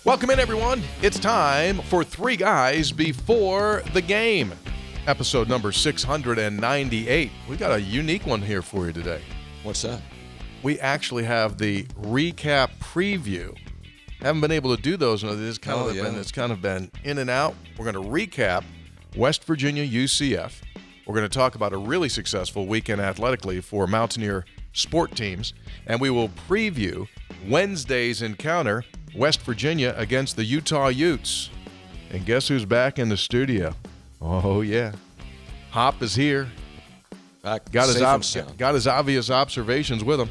Welcome in, everyone. It's time for Three Guys Before the Game, episode number 698. We got a unique one here for you today. What's that? We actually have the recap preview. Haven't been able to do those. It's kind of been in and out. We're going to recap West Virginia UCF. We're going to talk about a really successful weekend athletically for Mountaineer sport teams, and we will preview Wednesday's encounter, West Virginia against the Utah Utes. And guess who's back in the studio? Oh, yeah. Hop is here. Got his obvious observations with him.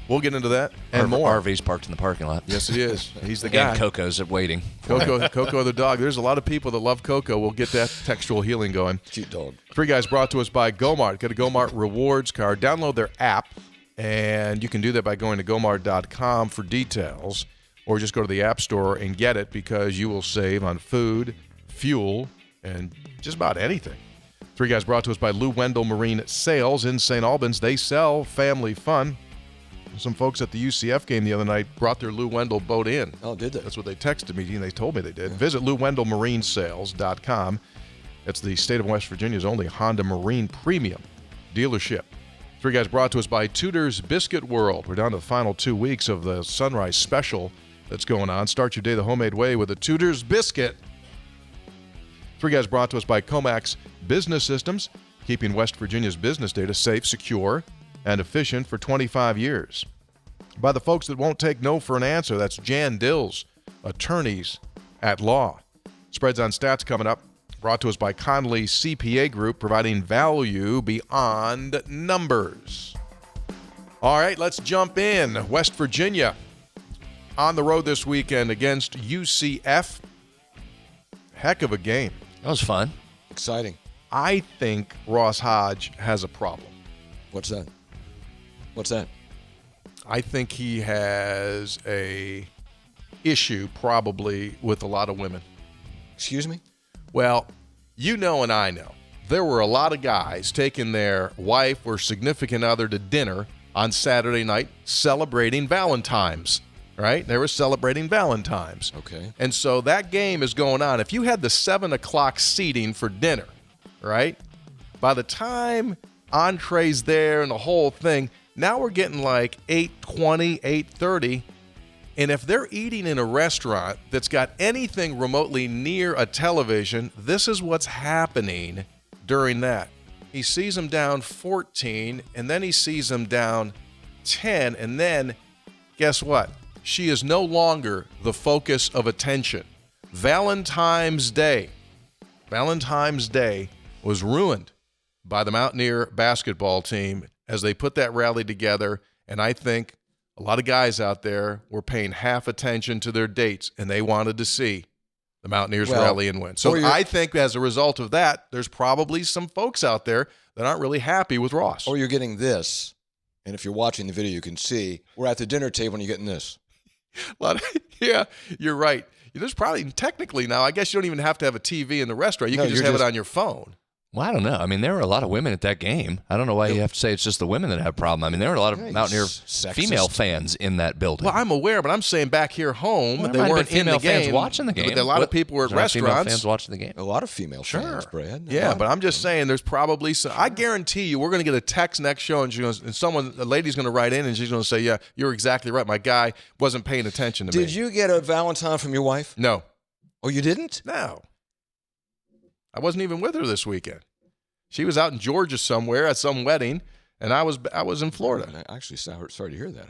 We'll get into that and more. RV's parked in the parking lot. Yes, he is. He's the guy. And Coco's waiting. Coco the dog. There's a lot of people that love Coco. We'll get that textual healing going. Cute dog. Three Guys brought to us by Gomart. Get a Gomart rewards card. Download their app, and you can do that by going to gomart.com for details, or just go to the App Store and get it because you will save on food, fuel, and just about anything. Three Guys brought to us by Lou Wendell Marine Sales in St. Albans. They sell family fun. Some folks at the UCF game the other night brought their Lou Wendell boat in. Oh, did they? That's what they texted me, and they told me they did. Yeah. Visit LouWendellMarineSales.com. It's the state of West Virginia's only Honda Marine Premium dealership. Three Guys brought to us by Tudor's Biscuit World. We're down to the final 2 weeks of the Sunrise Special that's going on. Start your day the homemade way with a Tudor's Biscuit. Three Guys brought to us by Comax Business Systems, keeping West Virginia's business data safe, secure, and efficient for 25 years. By the folks that won't take no for an answer, that's Jan Dills, attorneys at law. Spreads on Stats coming up, brought to us by Conley CPA Group, providing value beyond numbers. All right, let's jump in. West Virginia on the road this weekend against UCF. Heck of a game. That was fun. Exciting. I think Ross Hodge has a problem. What's that? What's that? I think he has a issue probably with a lot of women. Excuse me? Well, you know and I know. There were a lot of guys taking their wife or significant other to dinner on Saturday night celebrating Valentine's, right? They were celebrating Valentine's. Okay. And so that game is going on. If you had the 7 o'clock seating for dinner, right, by the time entree's there and the whole thing, now we're getting like 8:20, 8:30. And if they're eating in a restaurant that's got anything remotely near a television, this is what's happening during that. He sees them down 14, and then he sees them down 10, and then guess what? She is no longer the focus of attention. Valentine's Day was ruined by the Mountaineer basketball team as they put that rally together, and I think a lot of guys out there were paying half attention to their dates, and they wanted to see the Mountaineers rally and win. So I think as a result of that, there's probably some folks out there that aren't really happy with Ross. Or you're getting this, and if you're watching the video, you can see we're at the dinner table and you're getting this. Yeah, you're right. There's probably technically now, I guess you don't even have to have a TV in the restaurant. You can just have it on your phone. Well, I don't know. I mean, there were a lot of women at that game. I don't know why you have to say it's just the women that have a problem. I mean, there were a lot of Mountaineer female fans in that building. Well, I'm aware, but I'm saying back here home, they weren't in the game. Fans watching the game. But a lot of people were at restaurants. Female fans watching the game. A lot of female fans, Brad. Yeah, but I'm just saying there's probably some. I guarantee you we're going to get a text next show, and a lady's going to write in, and she's going to say, yeah, you're exactly right. My guy wasn't paying attention to me. Did you get a Valentine from your wife? No. Oh, you didn't? No. I wasn't even with her this weekend. She was out in Georgia somewhere at some wedding, and I was in Florida. Actually, sorry to hear that.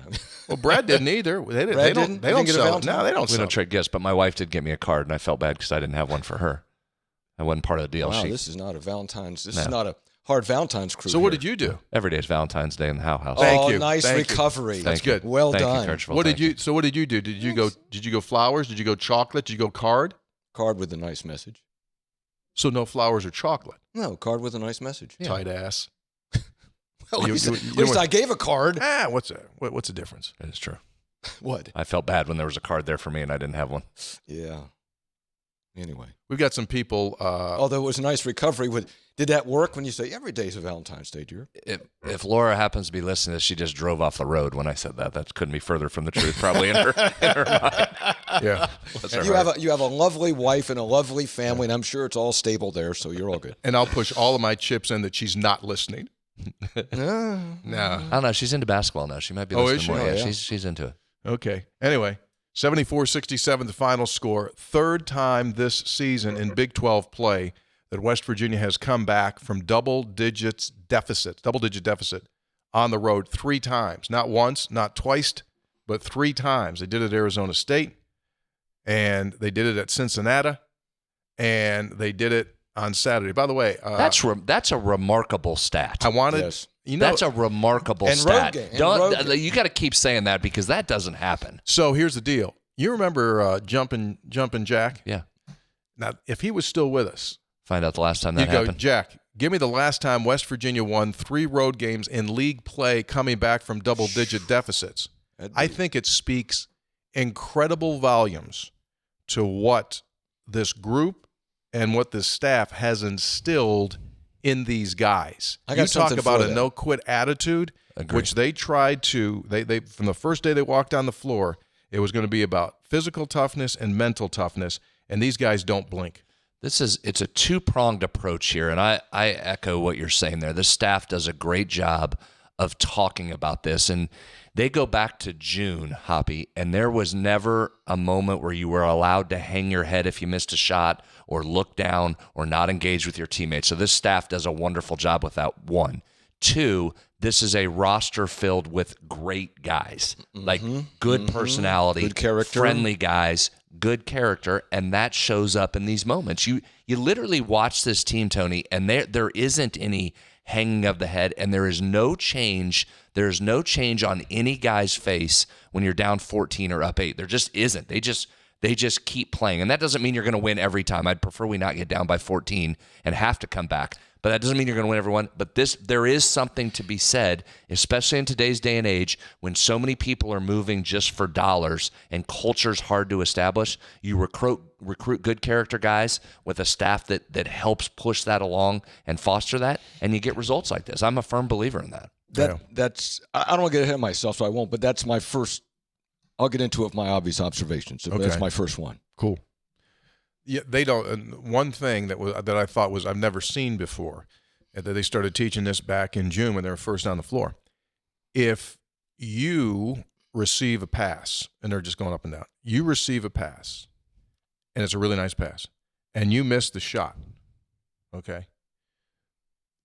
Well, Brad didn't either. They don't sell it. No, they don't. We don't trade gifts, but my wife did get me a card, and I felt bad because I didn't have one for her. I wasn't part of the deal. Wow, this is not a Valentine's. This is not a hard Valentine's cruise. So what did you do? Every day is Valentine's Day in the house. Thank you. Nice recovery. That's good. Well Thank done. You, Coach. What did you? So what did you do? Did you go flowers? Did you go chocolate? Did you go card? Card with a nice message. So no flowers or chocolate? No, card with a nice message. Yeah. Tight ass. Well, at least I gave a card. What's the difference? That is true. What? I felt bad when there was a card there for me and I didn't have one. Yeah. Anyway. We've got some people. Although it was a nice recovery. Did that work when you say every day's a Valentine's Day, dear? If Laura happens to be listening to this, she just drove off the road when I said that. That couldn't be further from the truth, probably in her mind. Yeah. You have a lovely wife and a lovely family, and I'm sure it's all stable there, so you're all good. And I'll push all of my chips in that she's not listening. No. I don't know. She's into basketball now. She might be listening more. Yeah, she's into it. Okay. Anyway, 74-67 the final score. Third time this season in Big 12 play that West Virginia has come back from double-digit deficit on the road 3 times. Not once, not twice, but 3 times. They did it at Arizona State, and they did it at Cincinnati, and they did it on Saturday. By the way, that's a remarkable stat. I wanted, yes. That's a remarkable stat. You got to keep saying that because that doesn't happen. So here's the deal. You remember Jumpin' Jack? Yeah. Now, if he was still with us, find out the last time that happened. Jack, give me the last time West Virginia won 3 road games in league play coming back from double-digit deficits. I think it speaks incredible volumes to what this group and what this staff has instilled in these guys. You talk about a no-quit attitude, which they tried to – they from the first day they walked on the floor, it was going to be about physical toughness and mental toughness, and these guys don't blink. It's a 2-pronged approach here, and I echo what you're saying there. The staff does a great job of talking about this, and they go back to June, Hoppy, and there was never a moment where you were allowed to hang your head if you missed a shot or look down or not engage with your teammates. So this staff does a wonderful job with that, 1. 2, this is a roster filled with great guys, like good personality, good character, friendly guys, good character, and that shows up in these moments. You literally watch this team, Tony, and there isn't any hanging of the head, and there is no change. There's no change on any guy's face when you're down 14 or up 8. There just isn't. They just keep playing, and that doesn't mean you're going to win every time. I'd prefer we not get down by 14 and have to come back. But that doesn't mean you're going to win every one. But there is something to be said, especially in today's day and age when so many people are moving just for dollars and culture's hard to establish. You recruit good character guys with a staff that helps push that along and foster that, and you get results like this. I'm a firm believer in that. That's I don't want to get ahead of myself, so I won't. But that's my first. I'll get into it with my obvious observations. Okay. That's my first one. Cool. Yeah, they don't. And one thing that I thought was I've never seen before, that they started teaching this back in June when they were first on the floor. If you receive a pass, and they're just going up and down, you receive a pass, and it's a really nice pass, and you miss the shot, okay,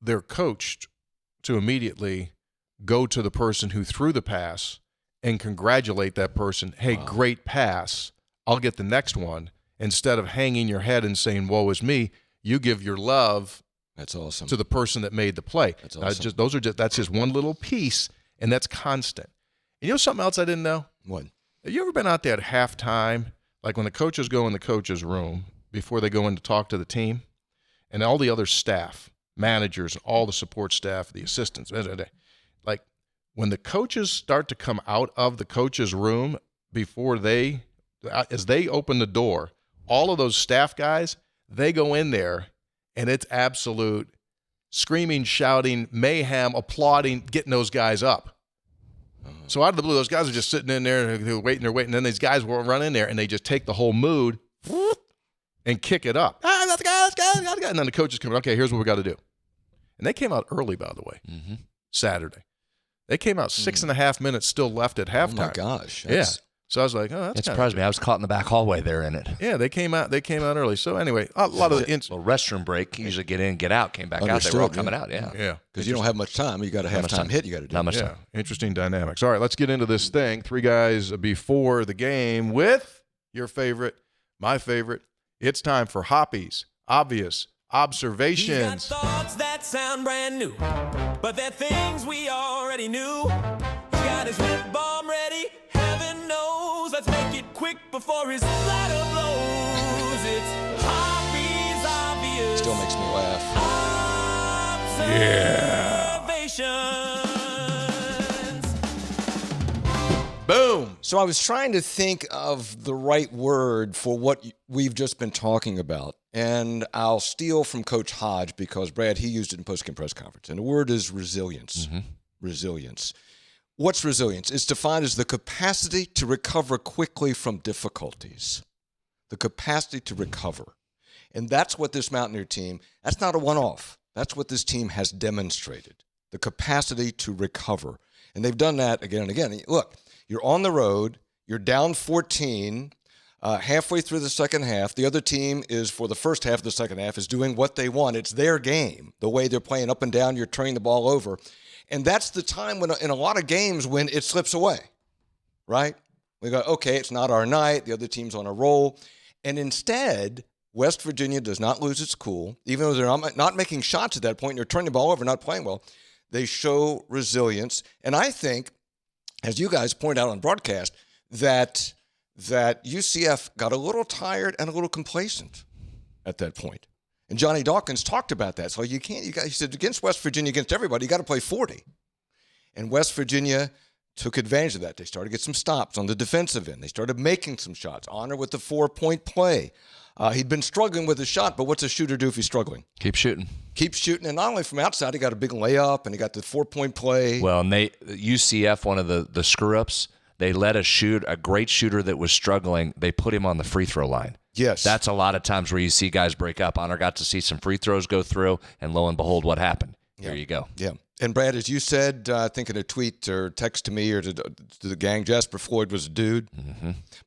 they're coached to immediately go to the person who threw the pass and congratulate that person. Hey, wow. Great pass. I'll get the next one. Instead of hanging your head and saying, woe is me, you give your love That's awesome. to the person that made the play. That's awesome. That's just one little piece, and that's constant. And you know something else I didn't know? What? Have you ever been out there at halftime, like when the coaches go in the coaches' room before they go in to talk to the team, and all the other staff, managers, all the support staff, the assistants, like when the coaches start to come out of the coaches' room as they open the door, all of those staff guys, they go in there, and it's absolute screaming, shouting, mayhem, applauding, getting those guys up. So out of the blue, those guys are just sitting in there, they're waiting. And then these guys will run in there, and they just take the whole mood and kick it up. Let's go. And then the coaches come, okay, here's what we got to do. And they came out early, by the way, Saturday. They came out 6.5 minutes still left at halftime. Oh, my gosh. Yeah. So I was like, oh, that's it surprised me. I was caught in the back hallway there in it. Yeah, they came out early. So anyway, a lot of the restroom break. You usually get in, get out, came back out. They were all coming out. Yeah. Yeah. Because you don't have much time. You got a halftime hit you got to do. Not much time. Interesting dynamics. All right, let's get into this thing. 3 guys before the game with your favorite, my favorite. It's time for Hoppy's Obvious Observations. He's got thoughts that sound brand new, but they're things we already knew. He's got his lip balm ready. Heaven knows. Let's make it quick before his bladder blows. It's Hoppy's Obvious. Still makes me laugh. Observations. Boom. So I was trying to think of the right word for what we've just been talking about. And I'll steal from Coach Hodge because, Brad, he used it in post-game press conference. And the word is resilience. Resilience. What's resilience? It's defined as the capacity to recover quickly from difficulties. The capacity to recover. And that's what this Mountaineer team, that's not a one-off. That's what this team has demonstrated. The capacity to recover. And they've done that again and again. Look, you're on the road. You're down 14 halfway through the second half. The other team is, for the first half of the second half, is doing what they want. It's their game, the way they're playing up and down. You're turning the ball over. And that's the time when, in a lot of games, when it slips away, right? We go, okay, it's not our night. The other team's on a roll. And instead, West Virginia does not lose its cool. Even though they're not making shots at that point, and they're turning the ball over, not playing well. They show resilience. And I think, as you guys point out on broadcast, that UCF got a little tired and a little complacent at that point. And Johnny Dawkins talked about that. So he said, against West Virginia, against everybody, you got to play 40. And West Virginia took advantage of that. They started to get some stops on the defensive end. They started making some shots. Honor with the 4-point play. He'd been struggling with his shot, but what's a shooter do if he's struggling? Keep shooting. Keep shooting. And not only from outside, he got a big layup, and he got the 4-point play. Well, and UCF, one of the screw-ups, they let a great shooter that was struggling, they put him on the free throw line. Yes. That's a lot of times where you see guys break up. Honor got to see some free throws go through, and lo and behold, what happened? There you go. Yeah. And, Brad, as you said, I think in a tweet or text to me or to the gang, Jasper Floyd was a dude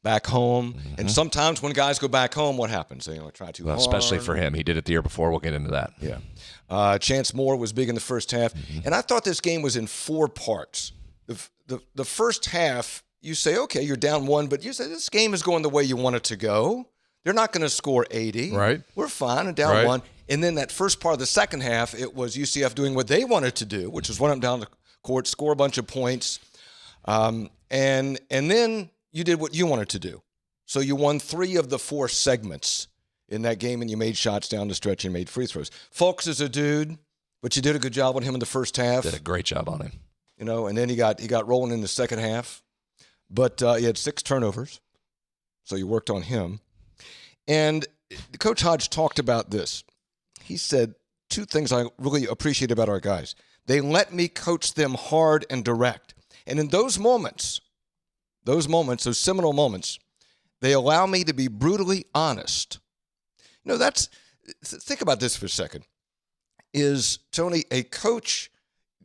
back home. And sometimes when guys go back home, what happens? They try too hard. Especially for him. He did it the year before. We'll get into that. Yeah. Chance Moore was big in the first half. And I thought this game was in 4 parts. The first half, you say, okay, you're down 1, but you say this game is going the way you want it to go. They're not going to score 80. Right. We're fine and down 1. And then that first part of the second half, it was UCF doing what they wanted to do, which was run up down the court, score a bunch of points. And then you did what you wanted to do. So you won 3 of the 4 segments in that game, and you made shots down the stretch and made free throws. Fulks is a dude, but you did a good job on him in the first half. Did a great job on him. And then he got rolling in the second half. But he had 6 turnovers, so you worked on him. And Coach Hodge talked about this. He said 2 things I really appreciate about our guys. They let me coach them hard and direct. And in those moments, those seminal moments, they allow me to be brutally honest. Think about this for a second. Is, Tony, a coach,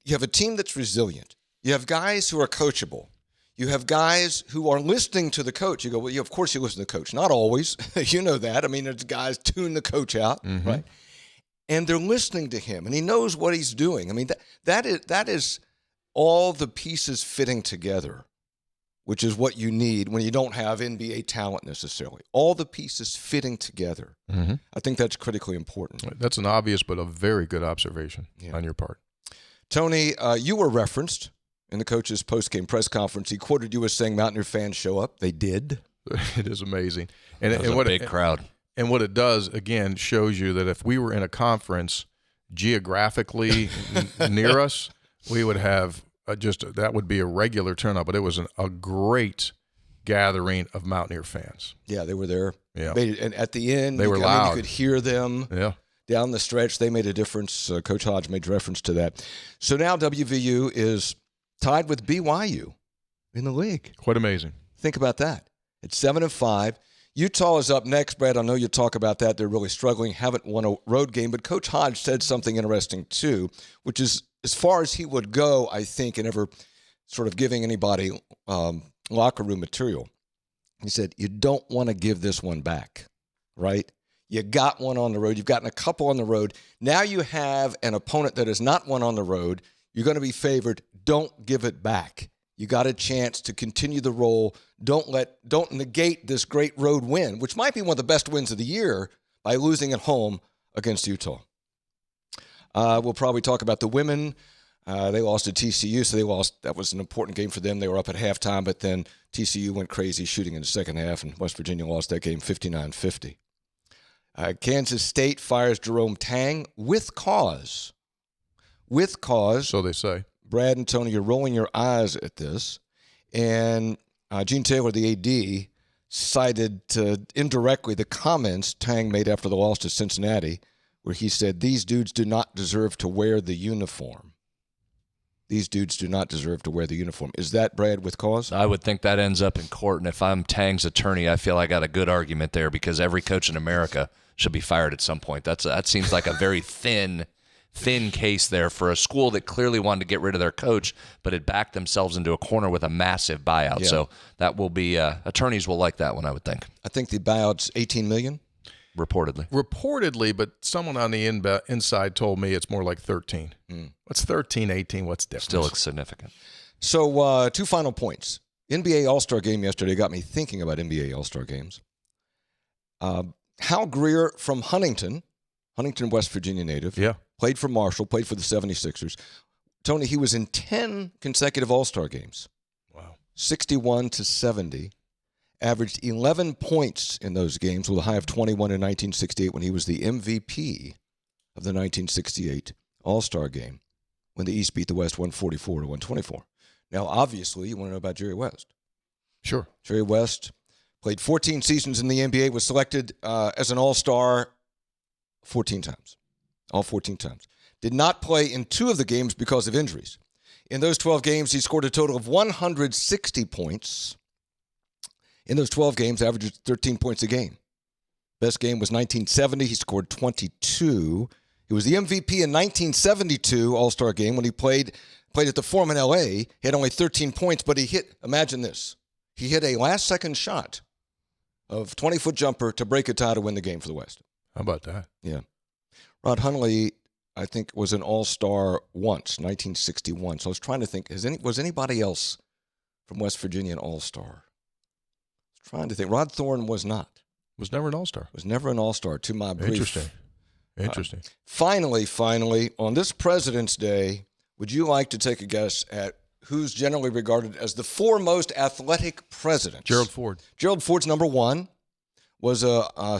you have a team that's resilient. You have guys who are coachable. You have guys who are listening to the coach. You go, well, of course you listen to the coach. Not always. You know that. I mean, there's guys tune the coach out, right? And they're listening to him, and he knows what he's doing. I mean, that is all the pieces fitting together, which is what you need when you don't have NBA talent necessarily. All the pieces fitting together. I think that's critically important. That's an obvious but a very good observation on your part. Tony, you were referenced in the coach's post-game press conference. He quoted you as saying Mountaineer fans show up. They did. It is amazing. And what a big crowd. And what it does, again, shows you that if we were in a conference geographically near us, we would have that would be a regular turnout. But it was a great gathering of Mountaineer fans. Yeah, they were there. Yeah. And at the end, they were loud. You could hear them. Yeah. Down the stretch, they made a difference. Coach Hodge made reference to that. So now WVU is tied with BYU in the league. Quite amazing. Think about that. It's 7-5. Utah is up next, Brad. I know you talk about that. They're really struggling, haven't won a road game. But Coach Hodge said something interesting, too, which is as far as he would go, I think, in ever sort of giving anybody locker room material. He said, you don't want to give this one back, right? You got one on the road. You've gotten a couple on the road. Now you have an opponent that is not one on the road. You're going to be favored. Don't give it back. You got a chance to continue the roll. Don't negate this great road win, which might be one of the best wins of the year, by losing at home against Utah. We'll probably talk about the women. They lost to TCU, so they lost. That was an important game for them. They were up at halftime, but then TCU went crazy shooting in the second half, and West Virginia lost that game 59-50. Kansas State fires Jerome Tang with cause. With cause. So they say. Brad and Tony, you're rolling your eyes at this. And Gene Taylor, the AD, cited indirectly the comments Tang made after the loss to Cincinnati, where he said, "These dudes do not deserve to wear the uniform." These dudes do not deserve to wear the uniform. Is that, Brad, with cause? I would think that ends up in court, and if I'm Tang's attorney, I feel I got a good argument there because every coach in America should be fired at some point. That seems like a very thin case there for a school that clearly wanted to get rid of their coach, but had backed themselves into a corner with a massive buyout. Yeah. So that will be attorneys will like that one, I would think. I think the buyout's $18 million. Reportedly, but someone on the inside told me it's more like 13. What's 13, 18? What's different? Still looks significant. So 2 final points. NBA All-Star Game yesterday got me thinking about NBA All-Star Games. Hal Greer from Huntington, West Virginia native. Yeah. Played for Marshall, played for the 76ers. Tony, he was in 10 consecutive All-Star games. Wow. 61-70. Averaged 11 points in those games with a high of 21 in 1968 when he was the MVP of the 1968 All-Star Game when the East beat the West 144-124. Now, obviously, you want to know about Jerry West. Sure. Jerry West played 14 seasons in the NBA, was selected as an All-Star 14 times. All 14 times. Did not play in 2 of the games because of injuries. In those 12 games, he scored a total of 160 points. In those 12 games, averaged 13 points a game. Best game was 1970. He scored 22. He was the MVP in 1972 All-Star Game when he played at the Forum in L.A. He had only 13 points, but he hit, imagine this, he hit a last-second shot of 20-foot jumper to break a tie to win the game for the West. How about that? Yeah. Rod Hundley, I think, was an All-Star once, 1961. So I was trying to think, was anybody else from West Virginia an All-Star? Trying to think. Rod Thorne was not. Was never an All-Star. Was never an All-Star, to my brief. Interesting. Finally, on this President's Day, would you like to take a guess at who's generally regarded as the 4 most athletic presidents? Gerald Ford. Gerald Ford's number 1. Was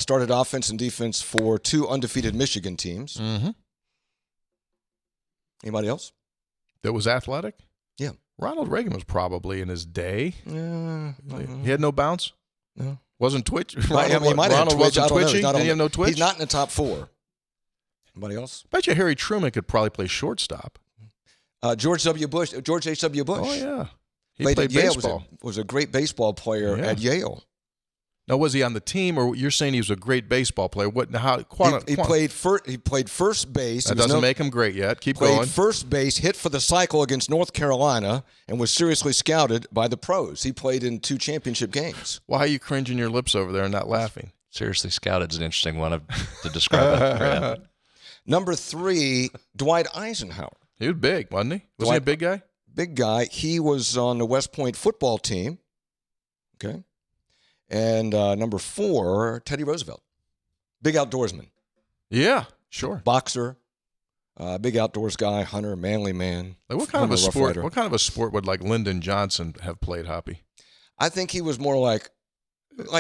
started offense and defense for 2 undefeated Michigan teams. Mm-hmm. Anybody else? That was athletic? Yeah. Ronald Reagan was probably in his day. Yeah. He had no bounce? No. Wasn't Twitch? He might have Twitch. Wasn't twitchy? Did he have no twitch? He's not in the top 4. Anybody else? Bet you Harry Truman could probably play shortstop. George H.W. Bush. Oh, yeah. He played played at Yale, baseball. Was a great baseball player at Yale. Now, was he on the team, or you're saying he was a great baseball player? He played first base. That doesn't make him great yet. Keep played going. First base, hit for the cycle against North Carolina, and was seriously scouted by the pros. He played in 2 championship games. Why are you cringing your lips over there and not laughing? Seriously scouted is an interesting one to describe it. Number 3, Dwight Eisenhower. He was big, wasn't he? Was he a big guy? Big guy. He was on the West Point football team. Okay. And number 4, Teddy Roosevelt. Big outdoorsman. Yeah, sure. Boxer. Big outdoors guy, hunter, manly man. Like what kind of a sport? What kind of a sport would like Lyndon Johnson have played, Hoppy? I think he was more like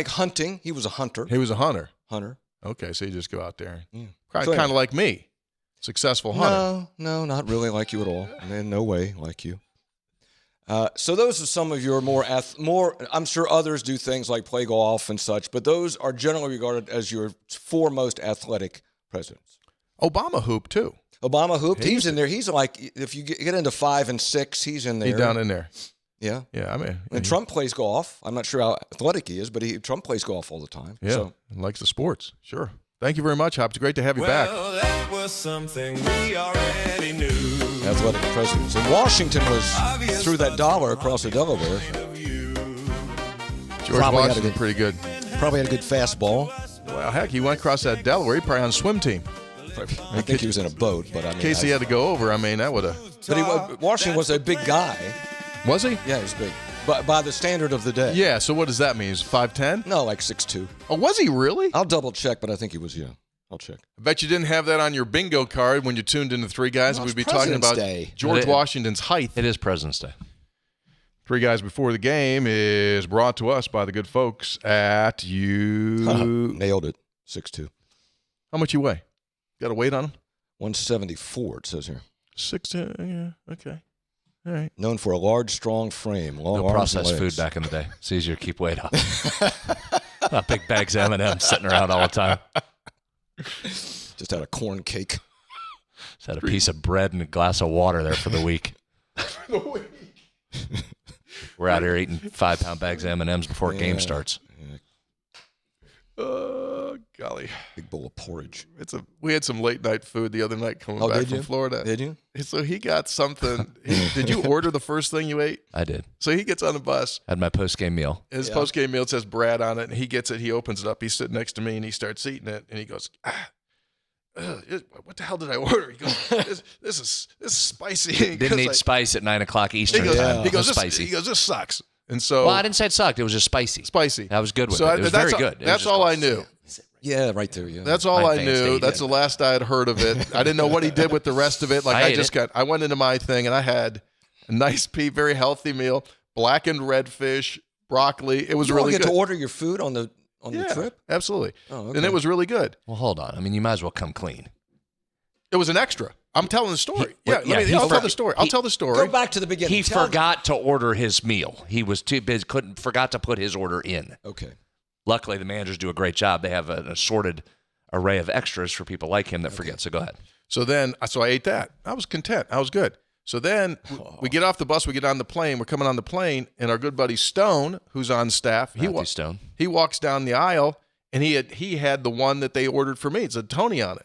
hunting. He was a hunter. He was a hunter. Hunter. Okay, so you just go out there. Yeah. Kind of like me, successful hunter. No, not really like you at all. In no way like you. So those are some of your more. I'm sure others do things like play golf and such, but those are generally regarded as your 4 most athletic presidents. Obama hooped too. Obama hooped. He's in there. He's like, if you get into 5 and 6, he's in there. He's down in there. Yeah. Yeah, I mean. And Trump plays golf. I'm not sure how athletic he is, but Trump plays golf all the time. Yeah, so. likes the sports. Sure. Thank you very much, Hop. It's great to have you back. Well, that was something we already knew. Athletic presidents. And Washington threw that dollar across the Delaware. George Washington, pretty good. Probably had a good fastball. Well, heck, he went across that Delaware. He probably on a swim team. I think he was in a boat, but I mean. In case he had to go over, I mean, that would have. But Washington was a big guy. Was he? Yeah, he was big. But by the standard of the day. Yeah, so what does that mean? Is 5'10"? No, like 6'2". Oh, was he really? I'll double check, but I think he was, yeah. I'll check. I bet you didn't have that on your bingo card when you tuned into 3 Guys. No, We'd be President's talking about Day. George Washington's height. It is President's Day. 3 Guys Before the Game is brought to us by the good folks at you. Nailed it. 6'2". How much you weigh? Got a weight on him? 174, it says here. 6'2", yeah, okay. All right. Known for a large, strong frame, long No arms and processed legs. food back in the day. It's easier to keep weight up. Not big bags of M&M's sitting around all the time. Just had a corn cake. Just had a piece of bread and a glass of water there for the week. We're out here eating 5-pound bags of M&M's before a game starts. Golly. Big bowl of porridge. We had some late night food the other night coming back from Florida. Did you? So he got something. Did you order the first thing you ate? I did. So he gets on the bus. Had my post-game meal. His post-game meal says Brad on it, and he gets it. He opens it up. He's sitting next to me, and he starts eating it, and he goes, what the hell did I order? He goes, this is spicy. He Didn't goes eat spice at 9 o'clock Eastern he goes, time. he goes, It was spicy. He goes, this sucks. And so, Well, I didn't say it sucked. It was just spicy. Spicy. I was good with So it. It was very good. It was That's just all I spicy. knew. Yeah, right there. Yeah. That's all My I advanced knew. age. That's the last I had heard of it. I didn't know what he did with the rest of it. Like I went into my thing and I had a nice, very healthy meal, blackened redfish, broccoli. It was you really get good. to order your food on the trip. Absolutely. Oh, okay. And it was really good. Well, hold on. I mean, you might as well come clean. It was an extra. I'm telling the story. I'll tell the story. I'll tell the story. Go back to the beginning. He forgot to order his meal. He was too busy, forgot to put his order in. Okay. Luckily, the managers do a great job. They have an assorted array of extras for people like him that forget. So go ahead. So I ate that. I was content. I was good. So then we get off the bus. We get on the plane. We're coming on the plane, and our good buddy Stone, who's on staff, Stone. He walks down the aisle, and he had the one that they ordered for me. It said Tony on it.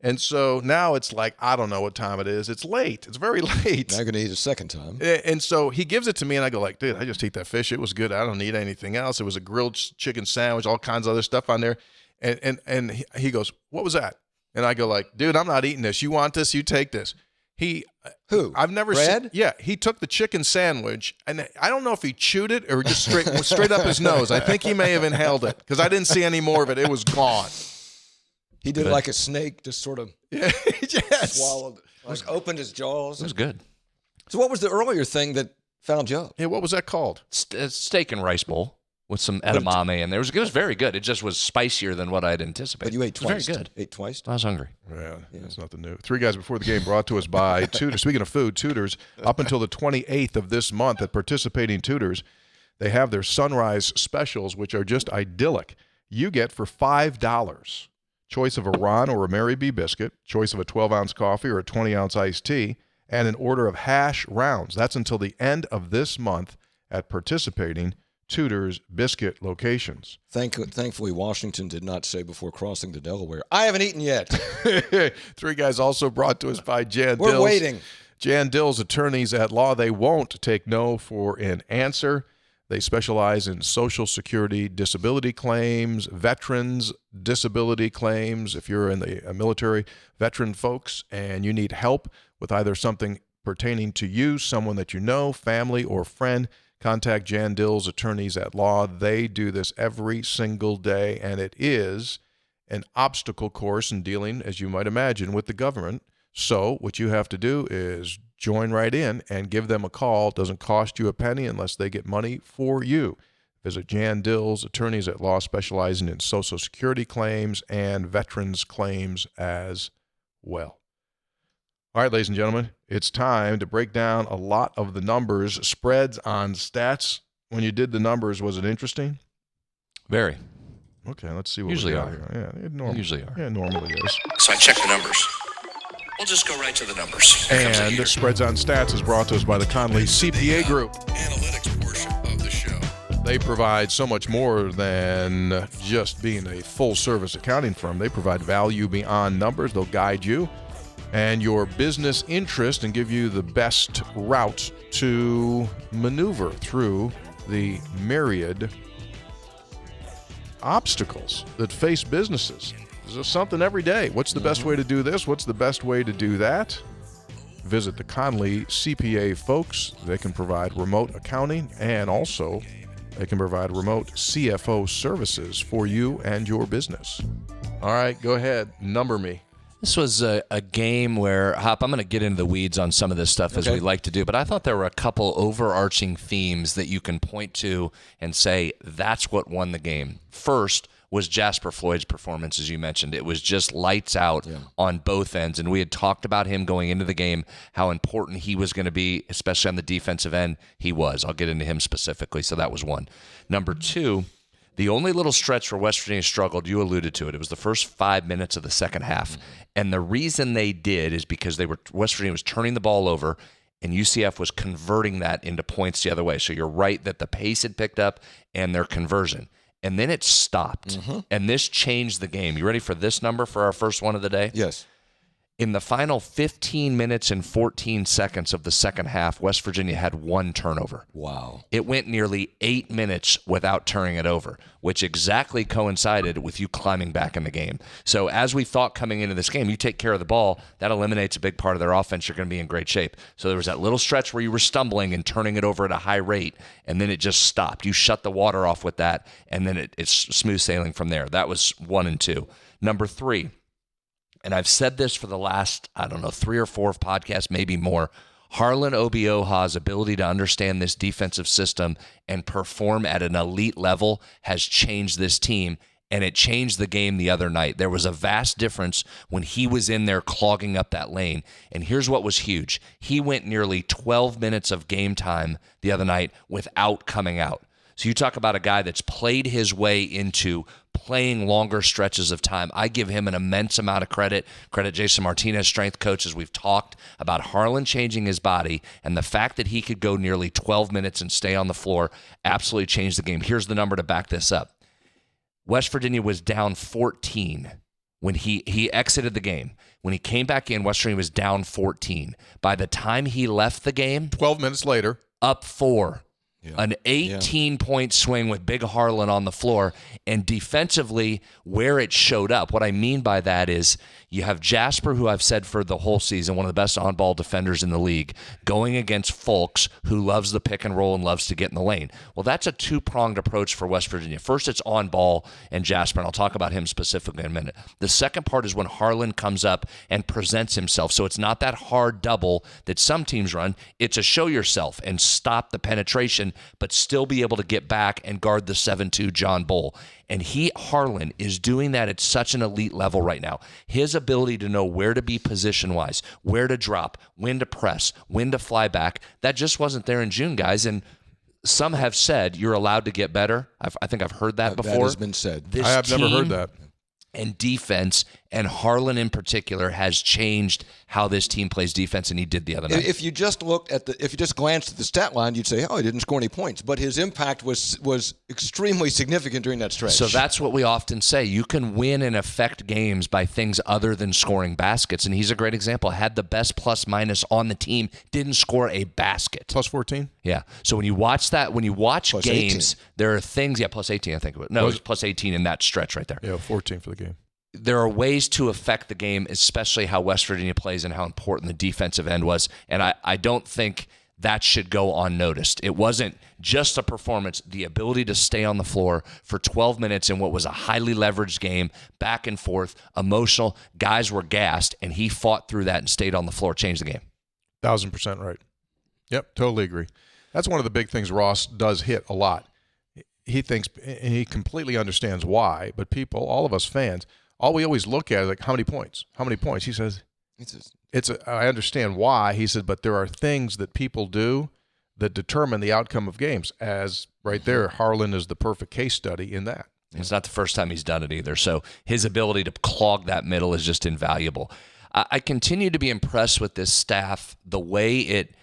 And so now it's like, I don't know what time it is. It's late. It's very late. Now you're going to eat a second time. And so he gives it to me, and I go like, dude, I just ate that fish. It was good. I don't need anything else. It was a grilled chicken sandwich, all kinds of other stuff on there. And he goes, what was that? And I go like, dude, I'm not eating this. You want this? You take this. Who? I've never Brad? seen. Yeah, he took the chicken sandwich, and I don't know if he chewed it or just straight up his nose. I think he may have inhaled it because I didn't see any more of it. It was gone. He did like a snake, just sort of swallowed, opened his jaws. It was good. So what was the earlier thing that found you up? Yeah, what was that called? Steak and rice bowl with some edamame in there. It was very good. It just was spicier than what I'd anticipated. But you ate twice. Very good. Ate twice? I was hungry. Yeah, that's nothing new. 3 Guys Before the Game brought to us by Tutors. Speaking of food, Tutors, up until the 28th of this month at participating Tutors, they have their sunrise specials, which are just idyllic. You get for $5, choice of a Ron or a Mary B biscuit, choice of a 12-ounce coffee or a 20-ounce iced tea, and an order of hash rounds. That's until the end of this month at participating Tutors biscuit locations. Thankfully, Washington did not say before crossing the Delaware, I haven't eaten yet. 3 Guys also brought to us by Jan Dills. We're waiting. Jan Dills, attorneys at law. They won't take no for an answer. They specialize in Social Security disability claims, veterans disability claims. If you're in the military, veteran folks, and you need help with either something pertaining to you, someone that you know, family, or friend, contact Jan Dills, attorneys at law. They do this every single day, and it is an obstacle course in dealing, as you might imagine, with the government. So what you have to do is join right in and give them a call. It doesn't cost you a penny unless they get money for you. Visit Jan Dills, attorneys at law, specializing in Social Security claims and veterans claims as well. All right, ladies and gentlemen, it's time to break down a lot of the numbers, spreads on stats. When you did the numbers, was it interesting? Very. Okay, let's see what Usually we got are. here. Yeah, it normally, Usually are. Yeah, it normally is. So I checked the numbers. We'll just go right to the numbers. Here comes the And heater. Spreads on Stats is brought to us by the Conley CPA Group. Analytics portion of the show. They provide so much more than just being a full-service accounting firm. They provide value beyond numbers. They'll guide you and your business interest and give you the best route to maneuver through the myriad obstacles that face businesses. There's something every day. What's the best way to do this? What's the best way to do that? Visit the Conley CPA folks. They can provide remote accounting, and also they can provide remote CFO services for you and your business. All right, go ahead. Number me. This was a game where, Hop, I'm going to get into the weeds on some of this stuff as we like to do, but I thought there were a couple overarching themes that you can point to and say, that's what won the game. First, was Jasper Floyd's performance, as you mentioned. It was just lights out on both ends, and we had talked about him going into the game, how important he was going to be, especially on the defensive end. He was. I'll get into him specifically, so that was one. Number two, the only little stretch where West Virginia struggled, you alluded to it. It was the first 5 minutes of the second half. And the reason they did is because West Virginia was turning the ball over, and UCF was converting that into points the other way. So you're right that the pace had picked up and their conversion. And then it stopped. And this changed the game. You ready for this number for our first one of the day? Yes. In the final 15 minutes and 14 seconds of the second half, West Virginia had one turnover. Wow. It went nearly 8 minutes without turning it over, which exactly coincided with you climbing back in the game. So as we thought coming into this game, you take care of the ball, that eliminates a big part of their offense. You're going to be in great shape. So there was that little stretch where you were stumbling and turning it over at a high rate, and then it just stopped. You shut the water off with that, and then it's smooth sailing from there. That was 1 and 2. Number 3, and I've said this for the last, 3 or 4 podcasts, maybe more, Harlan Obioha's ability to understand this defensive system and perform at an elite level has changed this team, and it changed the game the other night. There was a vast difference when he was in there clogging up that lane, and here's what was huge. He went nearly 12 minutes of game time the other night without coming out. So you talk about a guy that's played his way into playing longer stretches of time. I give him an immense amount of credit. Credit Jason Martinez, strength coach, as we've talked about Harlan changing his body, and the fact that he could go nearly 12 minutes and stay on the floor absolutely changed the game. Here's the number to back this up. West Virginia was down 14 when he exited the game. When he came back in, West Virginia was down 14. By the time he left the game, 12 minutes later, up 4. An 18-point swing with Big Harlan on the floor. And defensively, where it showed up, what I mean by that is you have Jasper, who I've said for the whole season, one of the best on-ball defenders in the league, going against Fulks, who loves the pick and roll and loves to get in the lane. Well, that's a two-pronged approach for West Virginia. First, it's on-ball and Jasper, and I'll talk about him specifically in a minute. The second part is when Harlan comes up and presents himself. So it's not that hard double that some teams run. It's a show yourself and stop the penetration, but still be able to get back and guard the 7-2 John Bull. And Harlan is doing that at such an elite level right now. His ability to know where to be position-wise, where to drop, when to press, when to fly back, that just wasn't there in June, guys. And some have said you're allowed to get better. I think I've heard that before. That has been said. I have never heard that. And defense, and Harlan in particular, has changed how this team plays defense, and he did the other night. If you just glanced at the stat line, you'd say, "Oh, he didn't score any points," but his impact was extremely significant during that stretch. So that's what we often say. You can win and affect games by things other than scoring baskets, and he's a great example. Had the best plus-minus on the team, didn't score a basket. Plus 14? Yeah. So when you watch Plus games, 18. there are things. Yeah, plus 18, I think. No, it was plus 18 in that stretch right there. Yeah, 14 for the game. There are ways to affect the game, especially how West Virginia plays and how important the defensive end was. And I don't think that should go unnoticed. It wasn't just a performance. The ability to stay on the floor for 12 minutes in what was a highly leveraged game, back and forth, emotional. Guys were gassed, and he fought through that and stayed on the floor, changed the game. 1,000% right. Yep, totally agree. That's one of the big things Ross does hit a lot. He thinks, and he completely understands why, but people, all of us fans, all we always look at is like, how many points? How many points? He says, I understand why. He said, but there are things that people do that determine the outcome of games. As right there, Harlan is the perfect case study in that. It's not the first time he's done it either. So his ability to clog that middle is just invaluable. I continue to be impressed with this staff, the way it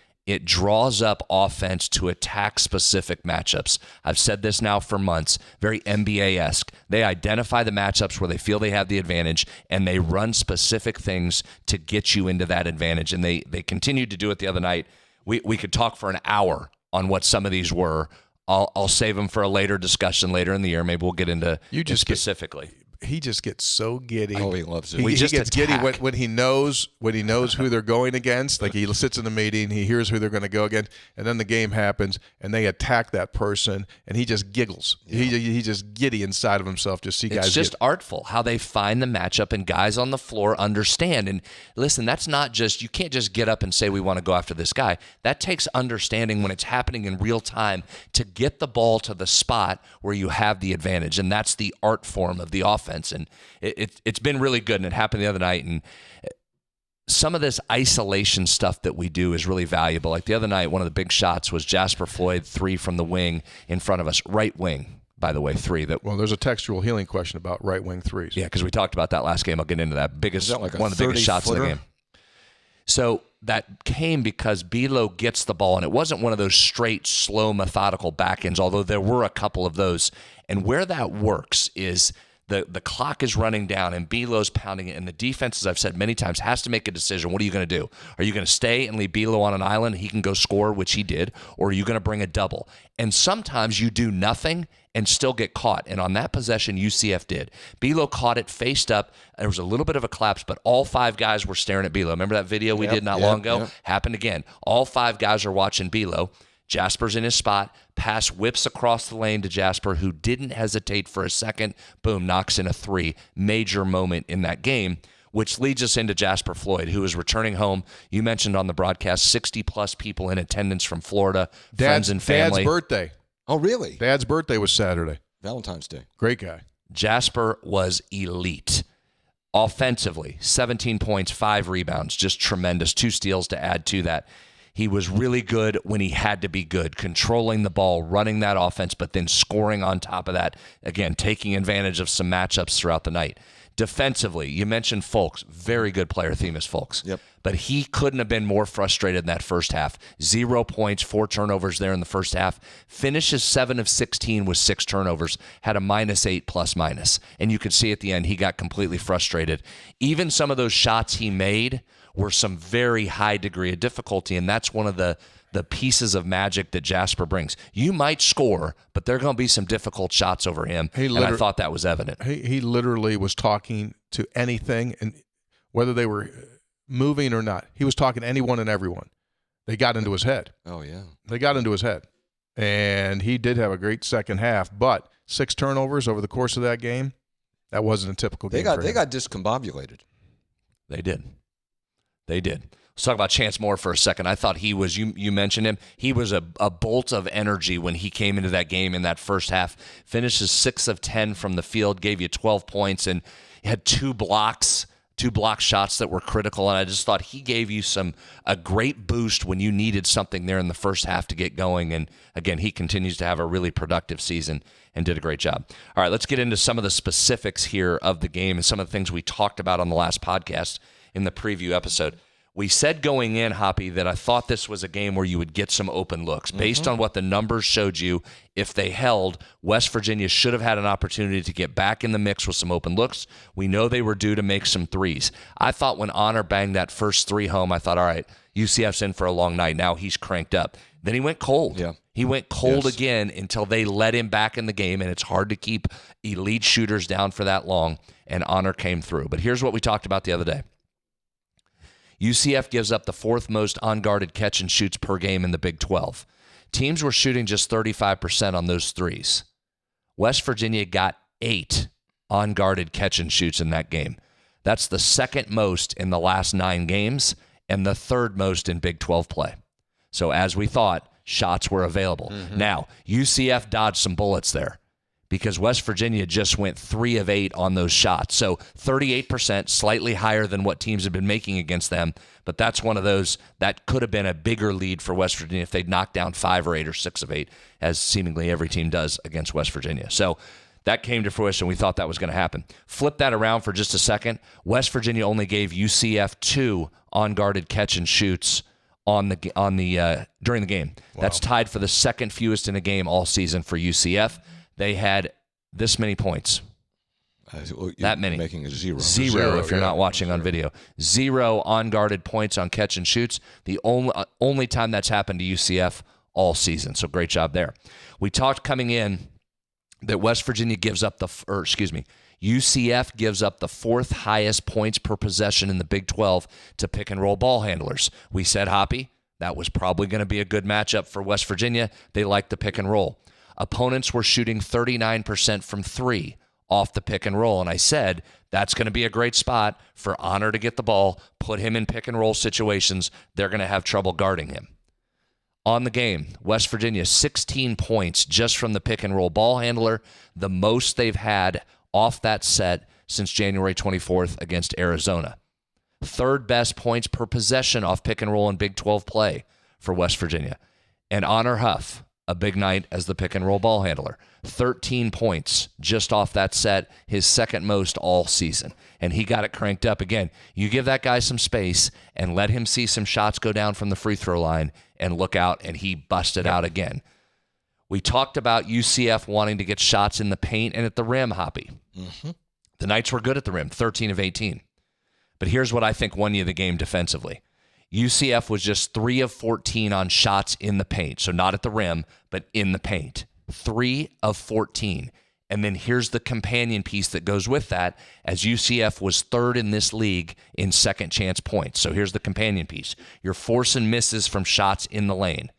draws up offense to attack specific matchups. I've said this now for months, very NBA-esque. They identify the matchups where they feel they have the advantage, and they run specific things to get you into that advantage. And they continued to do it the other night. We could talk for an hour on what some of these were. I'll save them for a later discussion later in the year. Maybe we'll get into it specifically. he just gets so giddy. Oh, he loves it. He gets giddy when he knows who they're going against. Like he sits in the meeting, he hears who they're going to go against, and then the game happens, and they attack that person, and he just giggles. Yeah. He just giddy inside of himself. Just see guys. It's just artful how they find the matchup, and guys on the floor understand. And listen, that's not just, you can't just get up and say we want to go after this guy. That takes understanding when it's happening in real time to get the ball to the spot where you have the advantage, and that's the art form of the offense. And it's been really good, and it happened the other night. And some of this isolation stuff that we do is really valuable. Like the other night, one of the big shots was Jasper Floyd, 3 from the wing in front of us, right wing, by the way, 3. Well, there's a textual healing question about right wing threes. Yeah, because we talked about that last game. I'll get into that. One of the biggest shots of the game. So that came because Belo gets the ball, and it wasn't one of those straight, slow, methodical back-ends, although there were a couple of those. And where that works is the clock is running down, and Belo's pounding it, and the defense, as I've said many times, has to make a decision. What are you going to do? Are you going to stay and leave Belo on an island? He can go score, which he did, or are you going to bring a double? And sometimes you do nothing and still get caught. And on that possession, UCF did. Belo caught it, faced up. There was a little bit of a collapse, but all 5 guys were staring at Belo. Remember that video we did not long ago? Yep. Happened again. All 5 guys are watching Belo. Jasper's in his spot. Pass whips across the lane to Jasper, who didn't hesitate for a second. Boom, knocks in a 3. Major moment in that game, which leads us into Jasper Floyd, who is returning home. You mentioned on the broadcast, 60-plus people in attendance from Florida, friends and family. Dad's birthday. Oh, really? Dad's birthday was Saturday. Valentine's Day. Great guy. Jasper was elite. Offensively, 17 points, 5 rebounds, just tremendous. 2 steals to add to that. He was really good when he had to be good, controlling the ball, running that offense, but then scoring on top of that. Again, taking advantage of some matchups throughout the night. Defensively, you mentioned Folks. Very good player, Themis Folks. Yep. But he couldn't have been more frustrated in that first half. 0 points, 4 turnovers there in the first half. Finishes 7 of 16 with 6 turnovers. Had a -8 plus-minus. And you could see at the end he got completely frustrated. Even some of those shots he made were some very high degree of difficulty, and that's one of the pieces of magic that Jasper brings. You might score, but there are going to be some difficult shots over him, and I thought that was evident. He literally was talking to anything, and whether they were moving or not, he was talking to anyone and everyone. They got into his head. Oh, yeah. They got into his head, and he did have a great second half, but 6 turnovers over the course of that game, that wasn't a typical game for him. They got discombobulated. They did. Let's talk about Chance Moore for a second. I thought he was, you mentioned him, he was a bolt of energy when he came into that game in that first half. Finishes 6 of 10 from the field, gave you 12 points, and had 2 block shots that were critical. And I just thought he gave you a great boost when you needed something there in the first half to get going. And again, he continues to have a really productive season and did a great job. All right, let's get into some of the specifics here of the game and some of the things we talked about on the last podcast in the preview episode. We said going in, Hoppy, that I thought this was a game where you would get some open looks. Based on what the numbers showed you, if they held, West Virginia should have had an opportunity to get back in the mix with some open looks. We know they were due to make some threes. I thought when Honor banged that first 3 home, I thought, all right, UCF's in for a long night. Now he's cranked up. Then he went cold. Yeah. He went cold again until they let him back in the game, and it's hard to keep elite shooters down for that long, and Honor came through. But here's what we talked about the other day. UCF gives up the 4th most unguarded catch and shoots per game in the Big 12. Teams were shooting just 35% on those threes. West Virginia got 8 unguarded catch and shoots in that game. That's the 2nd most in the last 9 games and the 3rd most in Big 12 play. So as we thought, shots were available. Now, UCF dodged some bullets there, because West Virginia just went 3 of 8 on those shots. So 38%, slightly higher than what teams have been making against them. But that's one of those that could have been a bigger lead for West Virginia if they'd knocked down 5 or 8 or 6 of 8, as seemingly every team does against West Virginia. So that came to fruition. We thought that was going to happen. Flip that around for just a second. West Virginia only gave UCF 2 unguarded catch and shoots during the game. Wow. That's tied for the 2nd fewest in a game all season for UCF. They had this many points. That many. Making a 0. 0 if you're not watching on video. 0 unguarded points on catch and shoots. The only time that's happened to UCF all season. So great job there. We talked coming in that West Virginia gives up UCF gives up the 4th highest points per possession in the Big 12 to pick and roll ball handlers. We said, Hoppy, that was probably going to be a good matchup for West Virginia. They like the pick and roll. Opponents were shooting 39% from 3 off the pick and roll. And I said, that's going to be a great spot for Honor to get the ball, put him in pick and roll situations. They're going to have trouble guarding him. On the game, West Virginia, 16 points just from the pick and roll ball handler, the most they've had off that set since January 24th against Arizona. 3rd best points per possession off pick and roll in Big 12 play for West Virginia. And Honor Huff, a big night as the pick and roll ball handler. 13 points just off that set, his 2nd most all season. And he got it cranked up again. You give that guy some space and let him see some shots go down from the free throw line and look out, and he busted out again. We talked about UCF wanting to get shots in the paint and at the rim, Hoppy. Mm-hmm. The Knights were good at the rim, 13 of 18. But here's what I think won you the game defensively. UCF was just 3 of 14 on shots in the paint. So not at the rim, but in the paint. 3 of 14. And then here's the companion piece that goes with that, as UCF was 3rd in this league in second chance points. So here's the companion piece. You're forcing misses from shots in the lane.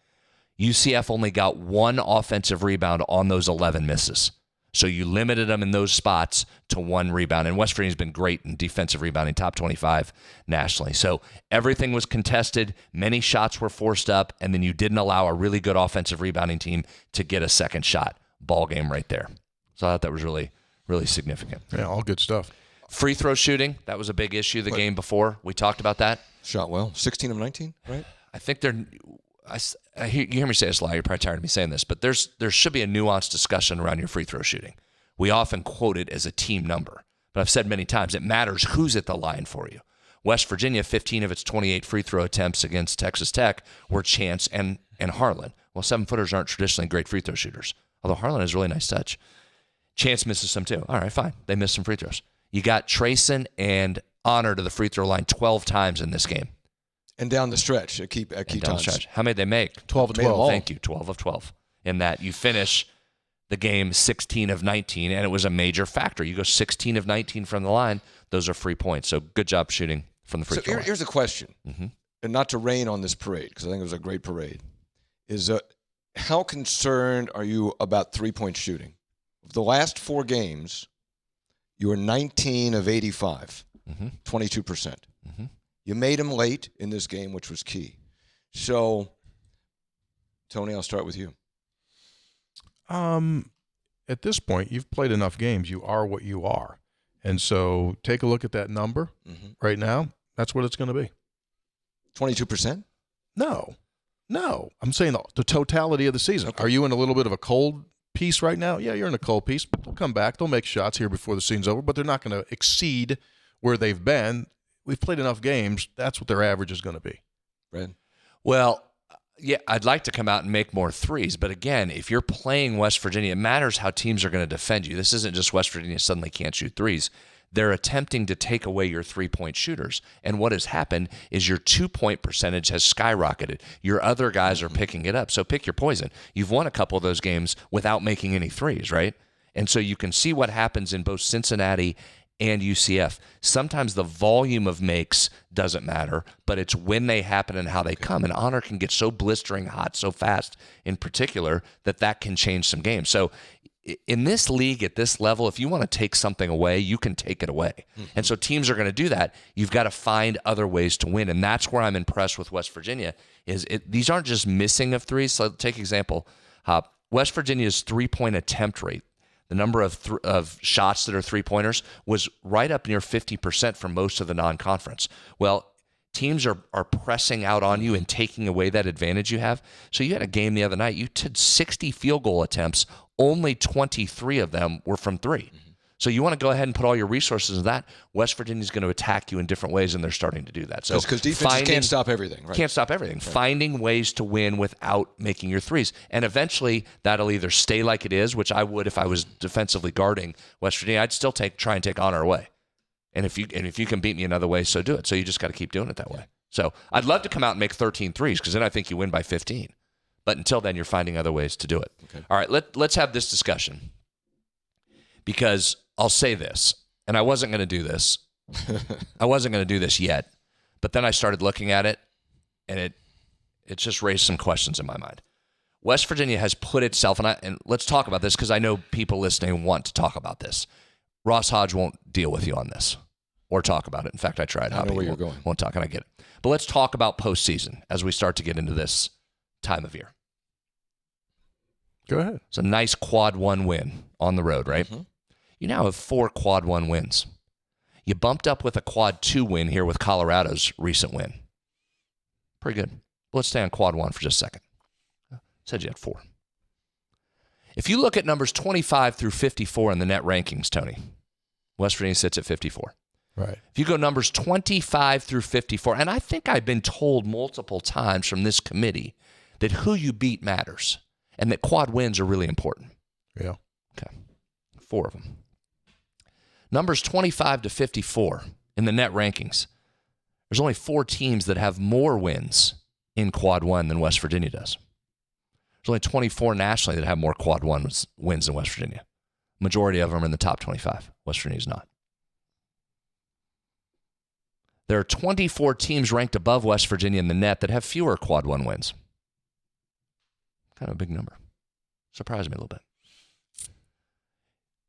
UCF only got 1 offensive rebound on those 11 misses. So you limited them in those spots to 1 rebound. And West Virginia's been great in defensive rebounding, top 25 nationally. So everything was contested. Many shots were forced up, and then you didn't allow a really good offensive rebounding team to get a second shot. Ball game right there. So I thought that was really, really significant. Yeah, all good stuff. Free throw shooting, that was a big issue the game before. We talked about that. Shot well. 16 of 19, right? I think you hear me say this a lot. You're probably tired of me saying this, but there should be a nuanced discussion around your free throw shooting. We often quote it as a team number, but I've said many times it matters who's at the line for you. West Virginia, 15 of its 28 free throw attempts against Texas Tech were Chance and Harlan. Well, 7-footers aren't traditionally great free throw shooters, although Harlan has a really nice touch. Chance misses some too. All right, fine. They missed some free throws. You got Trayson and Honor to the free throw line 12 times in this game. And down the stretch at key times. How many did they make? 12 of 12. Thank you. 12 of 12. In that you finish the game 16 of 19, and it was a major factor. You go 16 of 19 from the line, those are free points. So good job shooting from the free throw line. Here's a question, and not to rain on this parade, because I think it was a great parade, is how concerned are you about three-point shooting? The last 4 games, you were 19 of 85, 22%. You made them late in this game, which was key. So, Tony, I'll start with you. At this point, you've played enough games. You are what you are. And so take a look at that number right now. That's what it's going to be. 22%? No. I'm saying the totality of the season. Okay. Are you in a little bit of a cold piece right now? Yeah, you're in a cold piece, but they'll come back. They'll make shots here before the season's over, but they're not going to exceed where they've been. We've played enough games. That's what their average is going to be. Brad? Well, yeah, I'd like to come out and make more threes. But again, if you're playing West Virginia, it matters how teams are going to defend you. This isn't just West Virginia suddenly can't shoot threes. They're attempting to take away your three-point shooters. And what has happened is your two-point percentage has skyrocketed. Your other guys are picking it up. So pick your poison. You've won a couple of those games without making any threes, right? And so you can see what happens in both Cincinnati and UCF. Sometimes the volume of makes doesn't matter, but it's when they happen and how they come. And Honor can get so blistering hot so fast in particular that can change some games. So in this league at this level, if you want to take something away, you can take it away. And so teams are going to do that. You've got to find other ways to win. And that's where I'm impressed with West Virginia these aren't just missing of threes. So take example, West Virginia's three-point attempt rate, the number of shots that are three-pointers, was right up near 50% for most of the non-conference. Well, teams are pressing out on you and taking away that advantage you have. So you had a game the other night. You did 60 field goal attempts. Only 23 of them were from three. So you want to go ahead and put all your resources in that. West Virginia's going to attack you in different ways, and they're starting to do that. So because defenses can't stop everything, right? Can't stop everything. Right. Finding ways to win without making your threes. And eventually that'll either stay like it is, which I would if I was defensively guarding West Virginia. I'd still try and take Honor away. And if you can beat me another way, so do it. So you just got to keep doing it that way. So I'd love to come out and make 13 threes, because then I think you win by 15. But until then, you're finding other ways to do it. Okay. All right, let's have this discussion. because I'll say this, and I wasn't going to do this. I wasn't going to do this yet, but then I started looking at it, and it just raised some questions in my mind. West Virginia has put itself, and let's talk about this because I know people listening want to talk about this. Ross Hodge won't deal with you on this or talk about it. In fact, I tried. I know where you're going. Won't talk, and I get it. But let's talk about postseason as we start to get into this time of year. Go ahead. It's a nice quad 1 win on the road, right? Mm-hmm. You now have 4 quad 1 wins. You bumped up with a quad 2 win here with Colorado's recent win. Pretty good. Let's stay on quad 1 for just a second. Said you had 4. If you look at numbers 25 through 54 in the net rankings, Tony, West Virginia sits at 54. Right. If you go numbers 25 through 54, and I think I've been told multiple times from this committee that who you beat matters and that quad wins are really important. Yeah. Okay. 4 of them. Numbers 25 to 54 in the net rankings. There's only 4 teams that have more wins in quad 1 than West Virginia does. There's only 24 nationally that have more quad 1 wins than West Virginia. Majority of them are in the top 25. West Virginia's not. There are 24 teams ranked above West Virginia in the net that have fewer quad 1 wins. Kind of a big number. Surprised me a little bit.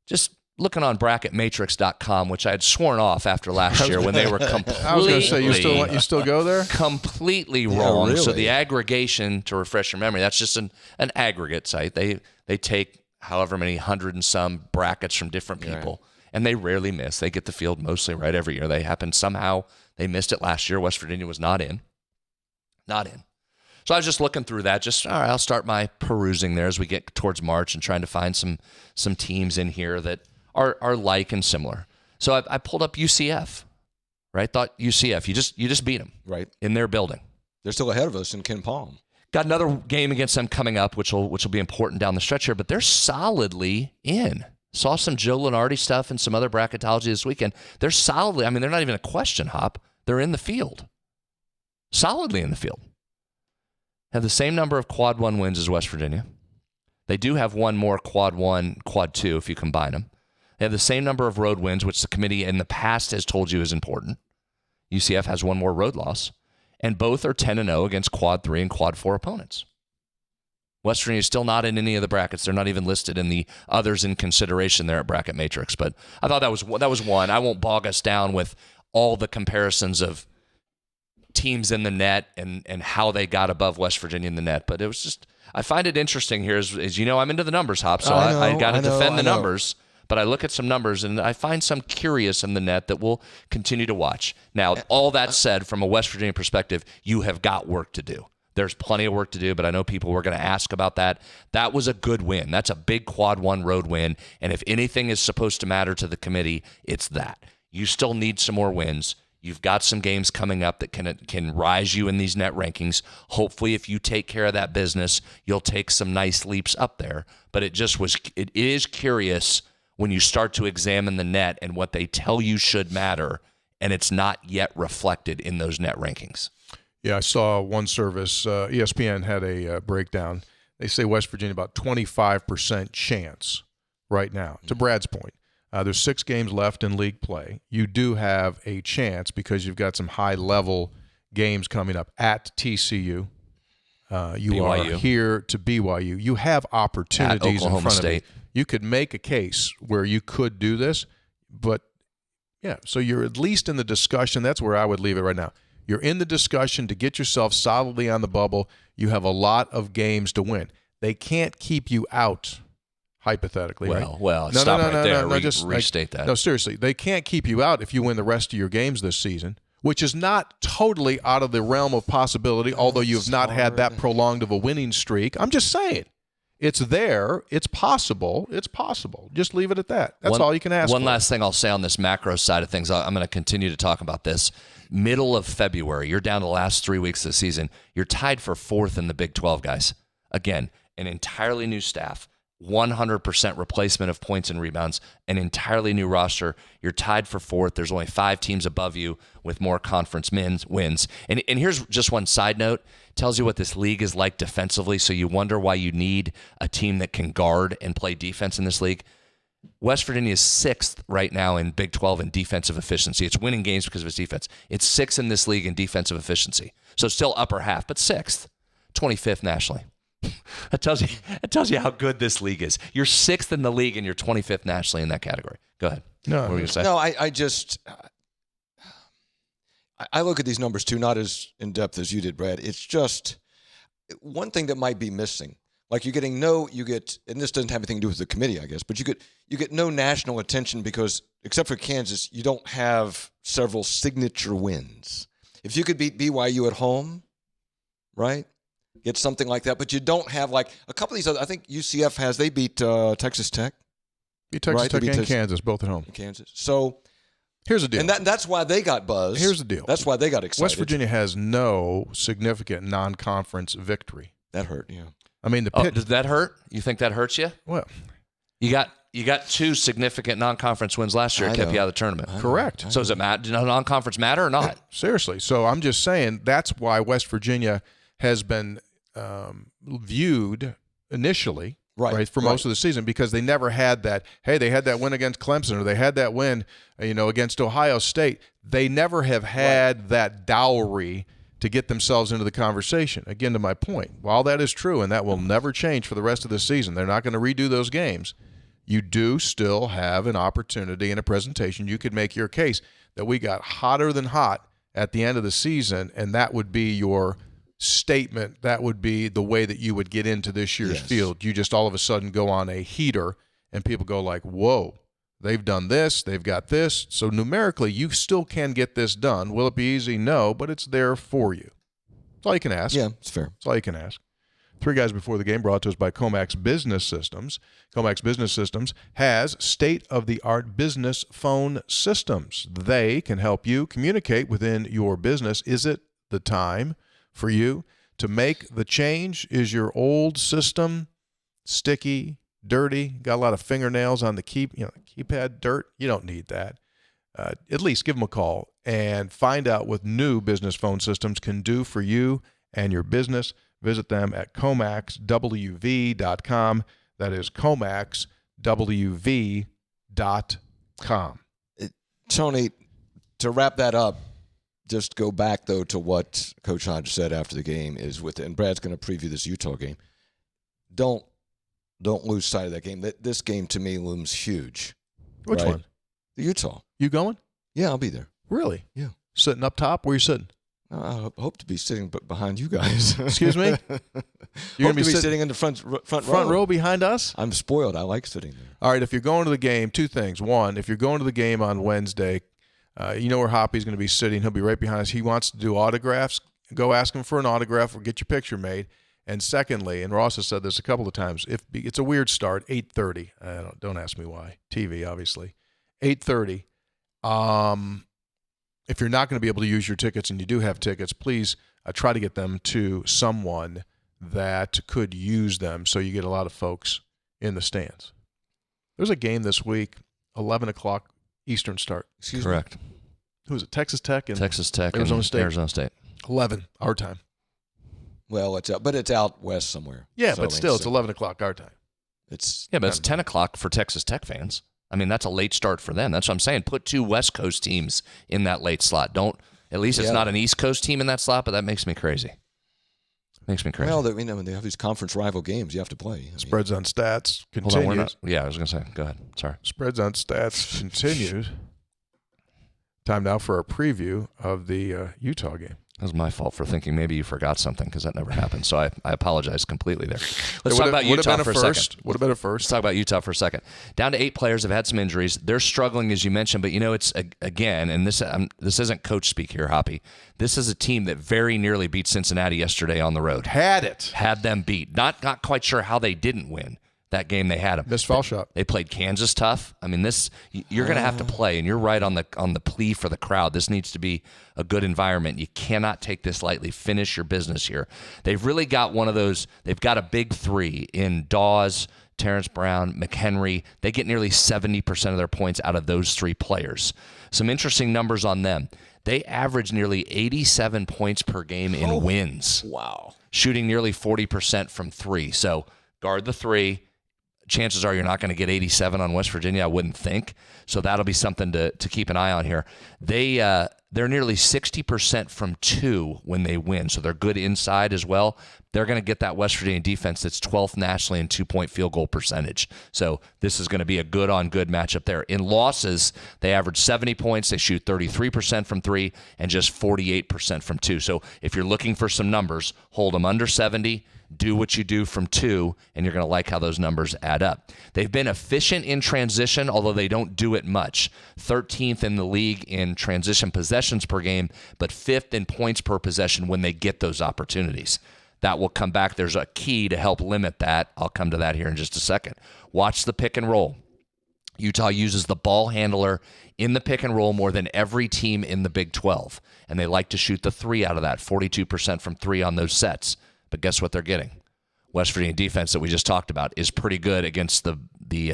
Just looking on bracketmatrix.com, which I had sworn off after last year when they were completely... I was going to say, you still go there? Completely wrong. Really? So the aggregation, to refresh your memory, that's just an aggregate site. They take however many 100 and some brackets from different people, and they rarely miss. They get the field mostly right every year. They happen somehow. They missed it last year. West Virginia was not in. Not in. So I was just looking through that. Just, all right, I'll start my perusing there as we get towards March and trying to find some teams in here that are like and similar. So I pulled up UCF, right? Thought UCF, you just beat them, right, in their building. They're still ahead of us in Ken Palm. Got another game against them coming up, which will be important down the stretch here. But they're solidly in. Saw some Joe Lenardi stuff and some other bracketology this weekend. They're solidly. I mean, they're not even a question, Hop. They're in the field, solidly in the field. Have the same number of quad 1 wins as West Virginia. They do have one more quad 1, quad 2 if you combine them. They have the same number of road wins, which the committee in the past has told you is important. UCF has one more road loss, and both are 10-0 against quad 3 and quad 4 opponents. West Virginia is still not in any of the brackets. They're not even listed in the others in consideration there at Bracket Matrix. But I thought that was one. I won't bog us down with all the comparisons of teams in the net and how they got above West Virginia in the net. But it was just, I find it interesting here, as you know, I'm into the numbers, Hop, so I got to defend the numbers. But I look at some numbers, and I find some curious in the net that we'll continue to watch. Now, all that said, from a West Virginia perspective, you have got work to do. There's plenty of work to do, but I know people were going to ask about that. That was a good win. That's a big quad 1 road win, and if anything is supposed to matter to the committee, it's that. You still need some more wins. You've got some games coming up that can rise you in these net rankings. Hopefully, if you take care of that business, you'll take some nice leaps up there. But it is curious when you start to examine the net and what they tell you should matter, and it's not yet reflected in those net rankings. Yeah, I saw one service, ESPN had a breakdown. They say West Virginia about 25% chance right now. To Brad's point, there's 6 games left in league play. You do have a chance because you've got some high-level games coming up at TCU. You BYU. are here to BYU. You have opportunities in front of you. You could make a case where you could do this, but, yeah, so you're at least in the discussion. That's where I would leave it right now. You're in the discussion to get yourself solidly on the bubble. You have a lot of games to win. They can't keep you out, hypothetically. Well, stop right there. Just restate that. No, seriously. They can't keep you out if you win the rest of your games this season, which is not totally out of the realm of possibility, although you have not had that prolonged of a winning streak. I'm just saying. It's there. It's possible. It's possible. Just leave it at that. That's all you can ask for. One last thing I'll say on this macro side of things. I'm going to continue to talk about this. Middle of February, you're down to the last 3 weeks of the season. You're tied for 4th in the Big 12, guys. Again, an entirely new staff, 100% replacement of points and rebounds, an entirely new roster. You're tied for 4th. There's only 5 teams above you with more conference wins. And here's just one side note. Tells you what this league is like defensively, so you wonder why you need a team that can guard and play defense in this league. West Virginia is 6th right now in Big 12 in defensive efficiency. It's winning games because of its defense. It's 6th in this league in defensive efficiency. So still upper half, but 6th, 25th nationally. That tells you how good this league is. You're 6th in the league and you're 25th nationally in that category. Go ahead. No, what were you going to say? No, I look at these numbers too, not as in depth as you did, Brad. It's just one thing that might be missing. Like and this doesn't have anything to do with the committee, I guess, but you get no national attention because, except for Kansas, you don't have several signature wins. If you could beat BYU at home, right? Get something like that, but you don't have like a couple of these other. I think UCF they beat Texas Tech. Beat Texas Tech and Kansas, both at home. Kansas. So here's the deal. And that's why they got buzz. Here's the deal. That's why they got excited. West Virginia has no significant non-conference victory. That hurt, yeah. I mean, does that hurt? You think that hurts you? Well, you got 2 significant non-conference wins last year. It kept you out of the tournament. Correct. So does it matter? Do non-conference matter or not? Seriously. So I'm just saying that's why West Virginia has been viewed initially, right, for most of the season, because they never had that. Hey, they had that win against Clemson, or they had that win, against Ohio State. They never have had that dowry to get themselves into the conversation. Again, to my point, while that is true, and that will never change for the rest of the season, they're not going to redo those games. You do still have an opportunity in a presentation. You could make your case that we got hotter than hot at the end of the season, and that would be your statement. That would be the way that you would get into this year's field. You just all of a sudden go on a heater, and people go like, whoa, they've done this, they've got this. So numerically, you still can get this done. Will it be easy? No, but it's there for you. That's all you can ask. Yeah, it's fair. That's all you can ask. 3 Guys Before the Game brought to us by Comax Business Systems. Comax Business Systems has state-of-the-art business phone systems. They can help you communicate within your business. Is it the time for you to make the change? Is your old system sticky, dirty, got a lot of fingernails on the keypad, dirt? You don't need that. At least give them a call and find out what new business phone systems can do for you and your business. Visit them at comaxwv.com. That is comaxwv.com. Tony, to wrap that up, just go back, though, to what Coach Hodge said after the game and Brad's going to preview this Utah game. Don't lose sight of that game. This game, to me, looms huge. Which one? The Utah. You going? Yeah, I'll be there. Really? Yeah. Sitting up top? Where you sitting? I hope to be sitting behind you guys. Excuse me? You're going to be sitting in the front row behind us? I'm spoiled. I like sitting there. All right, if you're going to the game, 2 things. One, if you're going to the game on Wednesday, you know where Hoppy's going to be sitting. He'll be right behind us. He wants to do autographs. Go ask him for an autograph or get your picture made. And secondly, and Ross has said this a couple of times, if it's a weird start, 8:30. Don't ask me why. TV, obviously. 8:30. If you're not going to be able to use your tickets and you do have tickets, please try to get them to someone that could use them so you get a lot of folks in the stands. There's a game this week, 11 o'clock Eastern start. Correct. Who is it? Texas Tech and Arizona State. 11 our time. Well, it's out west somewhere. Yeah, but still, it's 11 o'clock our time. It's 10 o'clock for Texas Tech fans. I mean, that's a late start for them. That's what I'm saying. Put 2 West Coast teams in that late slot. At least it's not an East Coast team in that slot, but that makes me crazy. Well, when they have these conference rival games, you have to play. Spreads on Stats continues. I was going to say. Go ahead. Sorry. Spreads on Stats continues. Time now for a preview of the Utah game. That was my fault for thinking maybe you forgot something because that never happened. So I apologize completely there. Let's talk about Utah for a second. Would have been a first. Let's talk about Utah for a second. Down to 8 players have had some injuries. They're struggling, as you mentioned, but it's again, and this isn't coach speak here, Hoppy. This is a team that very nearly beat Cincinnati yesterday on the road. Had them beat. Not quite sure how they didn't win that game. They had them. Missed foul shot. They played Kansas tough. I mean, you're going to have to play, and you're right on the plea for the crowd. This needs to be a good environment. You cannot take this lightly. Finish your business here. They've really got one of those. They've got a big 3 in Dawes, Terrence Brown, McHenry. They get nearly 70% of their points out of those 3 players. Some interesting numbers on them. They average nearly 87 points per game in wins. Wow. Shooting nearly 40% from 3. So guard the 3. chances are you're not going to get 87 on West Virginia, I wouldn't think. So that'll be something to keep an eye on here. They're nearly 60% from 2 when they win, so they're good inside as well. They're going to get that West Virginia defense that's 12th nationally in 2-point field goal percentage. So this is going to be a good-on-good matchup there. In losses, they average 70 points. They shoot 33% from 3 and just 48% from 2. So if you're looking for some numbers, hold them under 70. Do what you do from 2, and you're going to like how those numbers add up. They've been efficient in transition, although they don't do it much. 13th in the league in transition possessions per game, but 5th in points per possession when they get those opportunities. That will come back. There's a key to help limit that. I'll come to that here in just a second. Watch the pick and roll. Utah uses the ball handler in the pick and roll more than every team in the Big 12, and they like to shoot the 3 out of that, 42% from 3 on those sets. But guess what they're getting? West Virginia defense that we just talked about is pretty good against the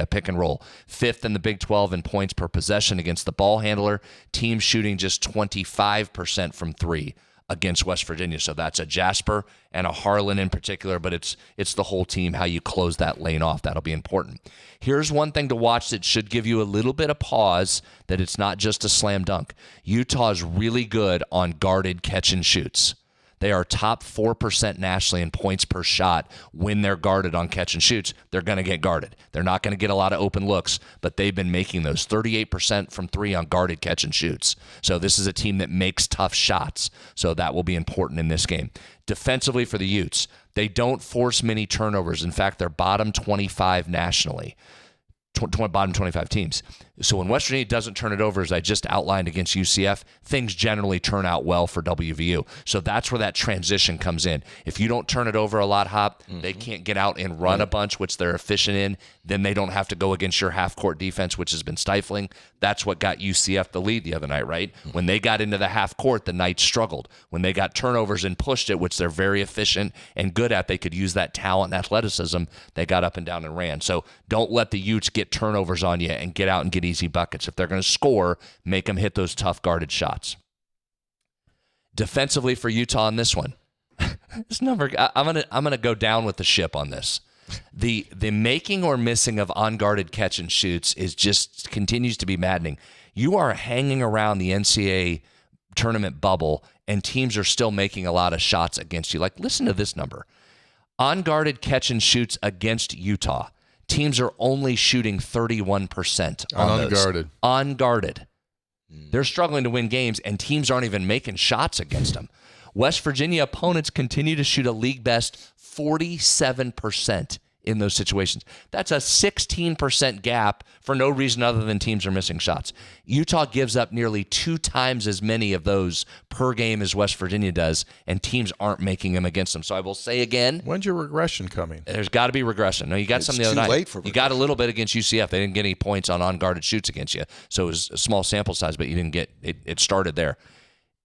pick and roll. 5th in the Big 12 in points per possession against the ball handler. Teams shooting just 25% from 3 against West Virginia. So that's a Jasper and a Harlan in particular, but it's the whole team, how you close that lane off. That'll be important. Here's one thing to watch that should give you a little bit of pause that it's not just a slam dunk. Utah is really good on guarded catch and shoots. They are top 4% nationally in points per shot when they're guarded on catch and shoots. They're going to get guarded. They're not going to get a lot of open looks, but they've been making those 38% from 3 on guarded catch and shoots. So this is a team that makes tough shots. So that will be important in this game. Defensively for the Utes, they don't force many turnovers. In fact, they're bottom 25 nationally. Bottom 25 teams. So when West Virginia doesn't turn it over, as I just outlined against UCF, things generally turn out well for WVU. So that's where that transition comes in. If you don't turn it over a lot, Hop, they can't get out and run a bunch, which they're efficient in. Then they don't have to go against your half-court defense, which has been stifling. That's what got UCF the lead the other night, right? When they got into the half-court, the Knights struggled. When they got turnovers and pushed it, which they're very efficient and good at, they could use that talent and athleticism. They got up and down and ran. So don't let the Utes get turnovers on you and get out and get easy buckets. If they're going to score, make them hit those tough guarded shots. Defensively for Utah in this one, this number, I'm gonna go down with the ship on this. The making or missing of unguarded catch and shoots is just continues to be maddening. You are hanging around the NCAA tournament bubble, and teams are still making a lot of shots against you. Like, listen to this number: unguarded catch and shoots against Utah. Teams are only shooting 31% on unguarded. Unguarded. They're struggling to win games, and teams aren't even making shots against them. West Virginia opponents continue to shoot a league best 47% in those situations. That's a 16% gap for no reason other than teams are missing shots. Utah gives up nearly 2 times as many of those per game as West Virginia does, and teams aren't making them against them. So I will say again, when's your regression coming? There's got to be regression. No, you got some the other night. You got a little bit against UCF. They didn't get any points on unguarded shoots against you. So it was a small sample size, but you didn't get it. It started there.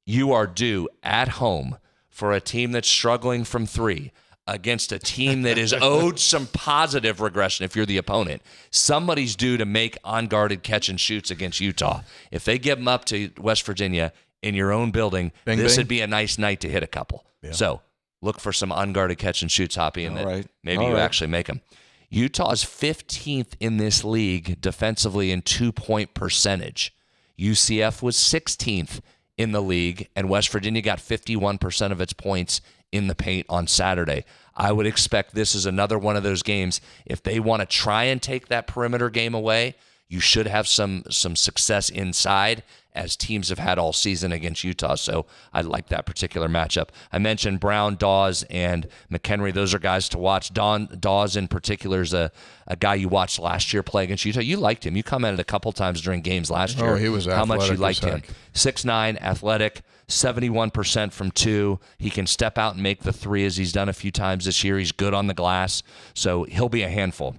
You are due at home for a team that's struggling from 3 against a team that is owed some positive regression if you're the opponent. Somebody's due to make unguarded catch and shoots against Utah. If they give them up to West Virginia in your own building, this would be a nice night to hit a couple. Yeah. So look for some unguarded catch and shoots, Hoppy, and maybe you actually make them. Utah's 15th in this league defensively in 2-point percentage. UCF was 16th in the league, and West Virginia got 51% of its points in the paint on Saturday. I would expect this is another one of those games. If they want to try and take that perimeter game away, you should have some success inside, as teams have had all season against Utah. So I like that particular matchup. I mentioned Brown, Dawes, and McHenry. Those are guys to watch. Dawes in particular is a guy you watched last year play against Utah. You liked him. You commented a couple times during games last year. Oh, he was how much you liked him. Heck. 6'9", athletic, 71% from 2. He can step out and make the 3 as he's done a few times this year. He's good on the glass, so he'll be a handful.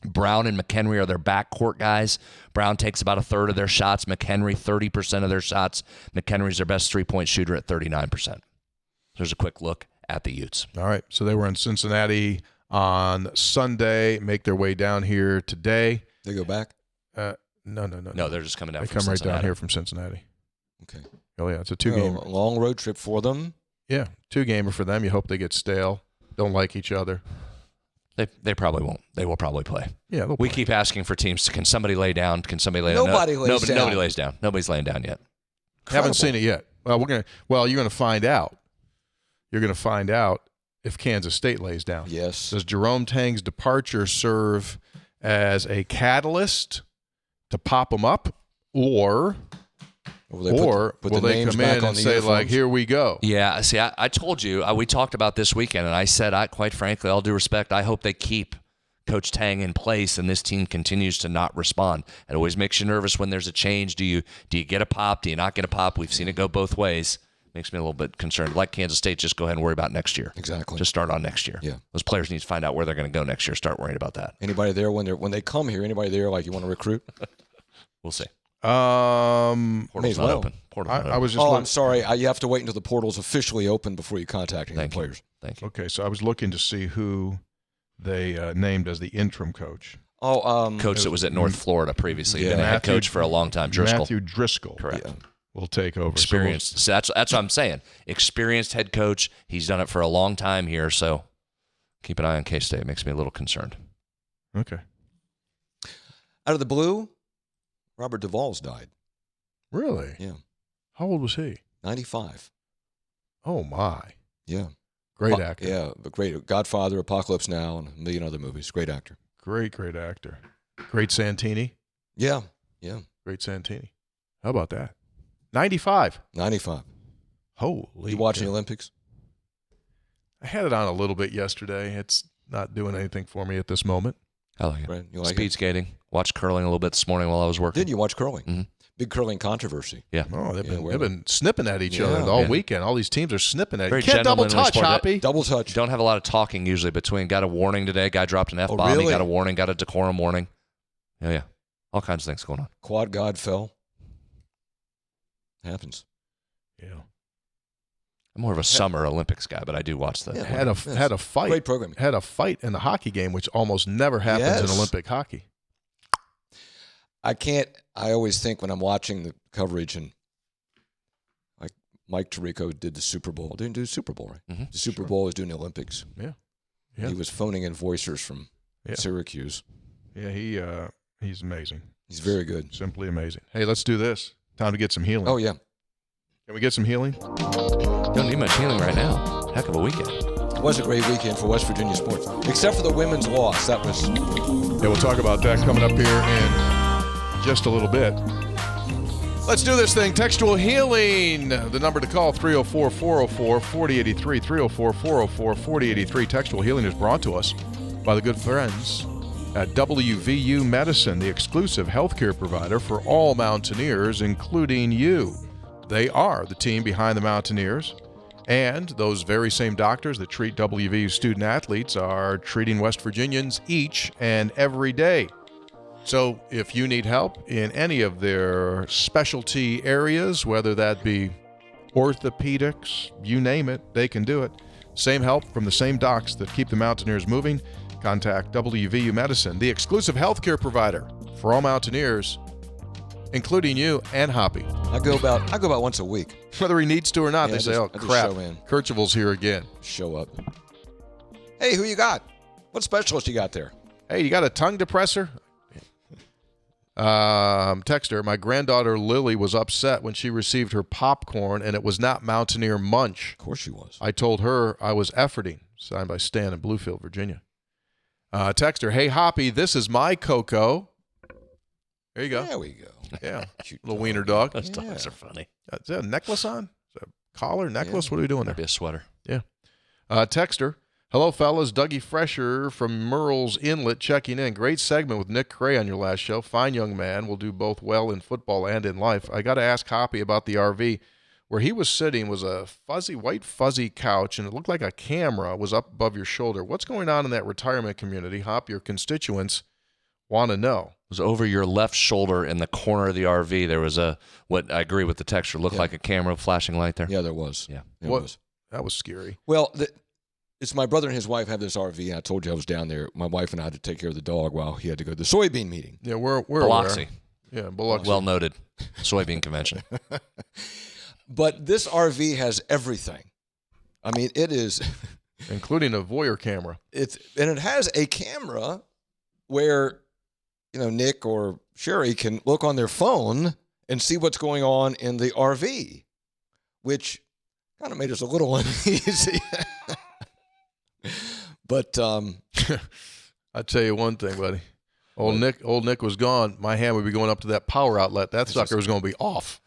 Brown and McHenry are their backcourt guys. Brown takes about a third of their shots. McHenry, 30% of their shots. McHenry's their best three-point shooter at 39%. There's a quick look at the Utes. All right, so they were in Cincinnati on Sunday, make their way down here today. They go back? No. No, they're just coming down from Cincinnati. They come right down here from Cincinnati. Okay. Oh, yeah, it's a 2-gamer. A long road trip for them. Yeah, 2-gamer for them. You hope they get stale, don't like each other. They probably won't. They will probably play. Yeah, we keep asking for teams. Can somebody lay down? Can somebody lay down? Nobody lays down. Nobody lays down. Nobody's laying down yet. Haven't seen it yet. Well, you're gonna find out. You're gonna find out if Kansas State lays down. Yes. Does Jerome Tang's departure serve as a catalyst to pop them up, or Will will they come in and say, like, here we go? Yeah, see, I told you, we talked about this weekend, and I said, quite frankly, all due respect, I hope they keep Coach Tang in place and this team continues to not respond. It always makes you nervous when there's a change. Do you get a pop? Do you not get a pop? We've seen it go both ways. Makes me a little bit concerned. Like Kansas State, just go ahead and worry about next year. Exactly. Just start on next year. Yeah. Those players need to find out where they're going to go next year. Start worrying about that. Anybody there when they come here? Anybody there like you want to recruit? We'll see. May Portal's as not well. open. Portal's not I open. was just. I'm sorry. You have to wait until the portal's officially open before you contact any Thank you. players. Thank you. Okay, so I was looking to see who they named as the interim coach. Coach that was at North Florida previously. Yeah. Been a head Matthew- coach for a long time. Driscoll. Matthew Driscoll. Correct. Yeah. Will take over. Experienced. So that's what I'm saying. Experienced head coach. He's done it for a long time here. So keep an eye on K-State. It makes me a little concerned. Okay. Out of the blue, Robert Duvall's died. Really? Yeah. How old was he? 95. Oh my! Yeah. Great actor. Yeah, but great. Godfather, Apocalypse Now, and a million other movies. Great actor. Great actor. Great Santini. Yeah. Yeah. Great Santini. How about that? 95. 95. Holy. You watching cow. the Olympics? I had it on a little bit yesterday. It's not doing anything for me at this moment. I like it. Right. You like Speed it? skating. Watched curling a little bit this morning while I was working. Did you watch curling? Mm-hmm. Big curling controversy. Yeah. Oh, they've Yeah, been snipping at each other Yeah. all Yeah. weekend. All these teams are snipping at Very each other. Can't double gentlemanly touch, sport. Hoppy. Double touch. Don't have a lot of talking usually between. Got a warning today. Guy dropped an F-bomb. really? He got a warning. Got a decorum warning. Yeah. All kinds of things going on. Quad God fell. Happens. Yeah. I'm more of a summer Olympics guy, but I do watch that. Yeah. Had a fight. Great programming. Had a fight in the hockey game, which almost never happens in Yes. Olympic hockey. I always think when I'm watching the coverage and like Mike Tirico did the Super Bowl. Didn't do the Super Bowl, right? Mm-hmm. The Super Bowl is doing the Olympics. Yeah. He was phoning in voicers from Syracuse. Yeah, he's amazing. He's very good. Simply amazing. Hey, let's do this. Time to get some healing. Oh, yeah. Can we get some healing? Don't need much healing right now. Heck of a weekend. It was a great weekend for West Virginia sports, except for the women's loss. That was Yeah, we'll talk about that coming up here in just a little bit. Let's do this thing. Textual Healing. The number to call, 304-404-4083. 304-404-4083. Textual Healing is brought to us by the good friends at WVU Medicine, the exclusive healthcare provider for all Mountaineers, including you. They are the team behind the Mountaineers, and those very same doctors that treat WVU student athletes are treating West Virginians each and every day. So if you need help in any of their specialty areas, whether that be orthopedics, you name it, they can do it. Same help from the same docs that keep the Mountaineers moving. Contact WVU Medicine, the exclusive healthcare provider for all Mountaineers, including you and Hoppy. I go about once a week. Whether he needs to or not, Yeah, they say, I oh, just crap, show in. Kirchhoff's here again. Show up. Hey, who you got? What specialist you got there? Hey, you got a tongue depressor? Texter, my granddaughter Lily was upset when she received her popcorn and it was not Mountaineer Munch. Of course she was. I told her I was efforting. Signed by Stan in Bluefield, Virginia. Texter, hey, Hoppy, this is my Coco. There you go. There we go. Yeah, Cute little dog. wiener dog. Those dogs are funny. Is that a necklace on? Is that a collar, necklace? Yeah. What are we doing there? Might be a sweater. Yeah. Texter, hello, fellas. Dougie Fresher from Merle's Inlet checking in. Great segment with Nick Cray on your last show. Fine young man. Will do both well in football and in life. I got to ask Hoppy about the RV. Where he was sitting was a white fuzzy couch, and it looked like a camera was up above your shoulder. What's going on in that retirement community, Hop? Your constituents want to know. It was over your left shoulder in the corner of the RV. There was what I agree with the texture, looked like a camera flashing light there. Yeah, there was. Yeah. There What? was. That was scary. Well, it's my brother and his wife have this RV. And I told you I was down there. My wife and I had to take care of the dog while he had to go to the soybean meeting. Yeah, we're Biloxi. aware. Yeah, Biloxi. Well noted. Soybean convention. But this RV has everything. I mean, it is including a voyeur camera. And it has a camera where, Nick or Sherry can look on their phone and see what's going on in the RV, which kind of made us a little uneasy. But I'll tell you one thing, buddy. Old Nick was gone. My hand would be going up to that power outlet. That sucker was going to be off.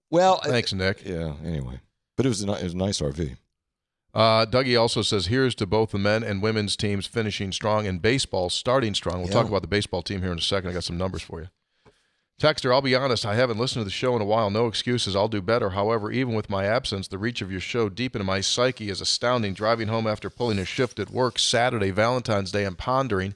Well, thanks, Nick. Yeah. Anyway, but it was a nice RV. Dougie also says, here's to both the men and women's teams finishing strong and baseball starting strong. We'll talk about the baseball team here in a second. I got some numbers for you. Texter, I'll be honest, I haven't listened to the show in a while. No excuses. I'll do better. However, even with my absence, the reach of your show deep into my psyche is astounding. Driving home after pulling a shift at work Saturday, Valentine's Day, and pondering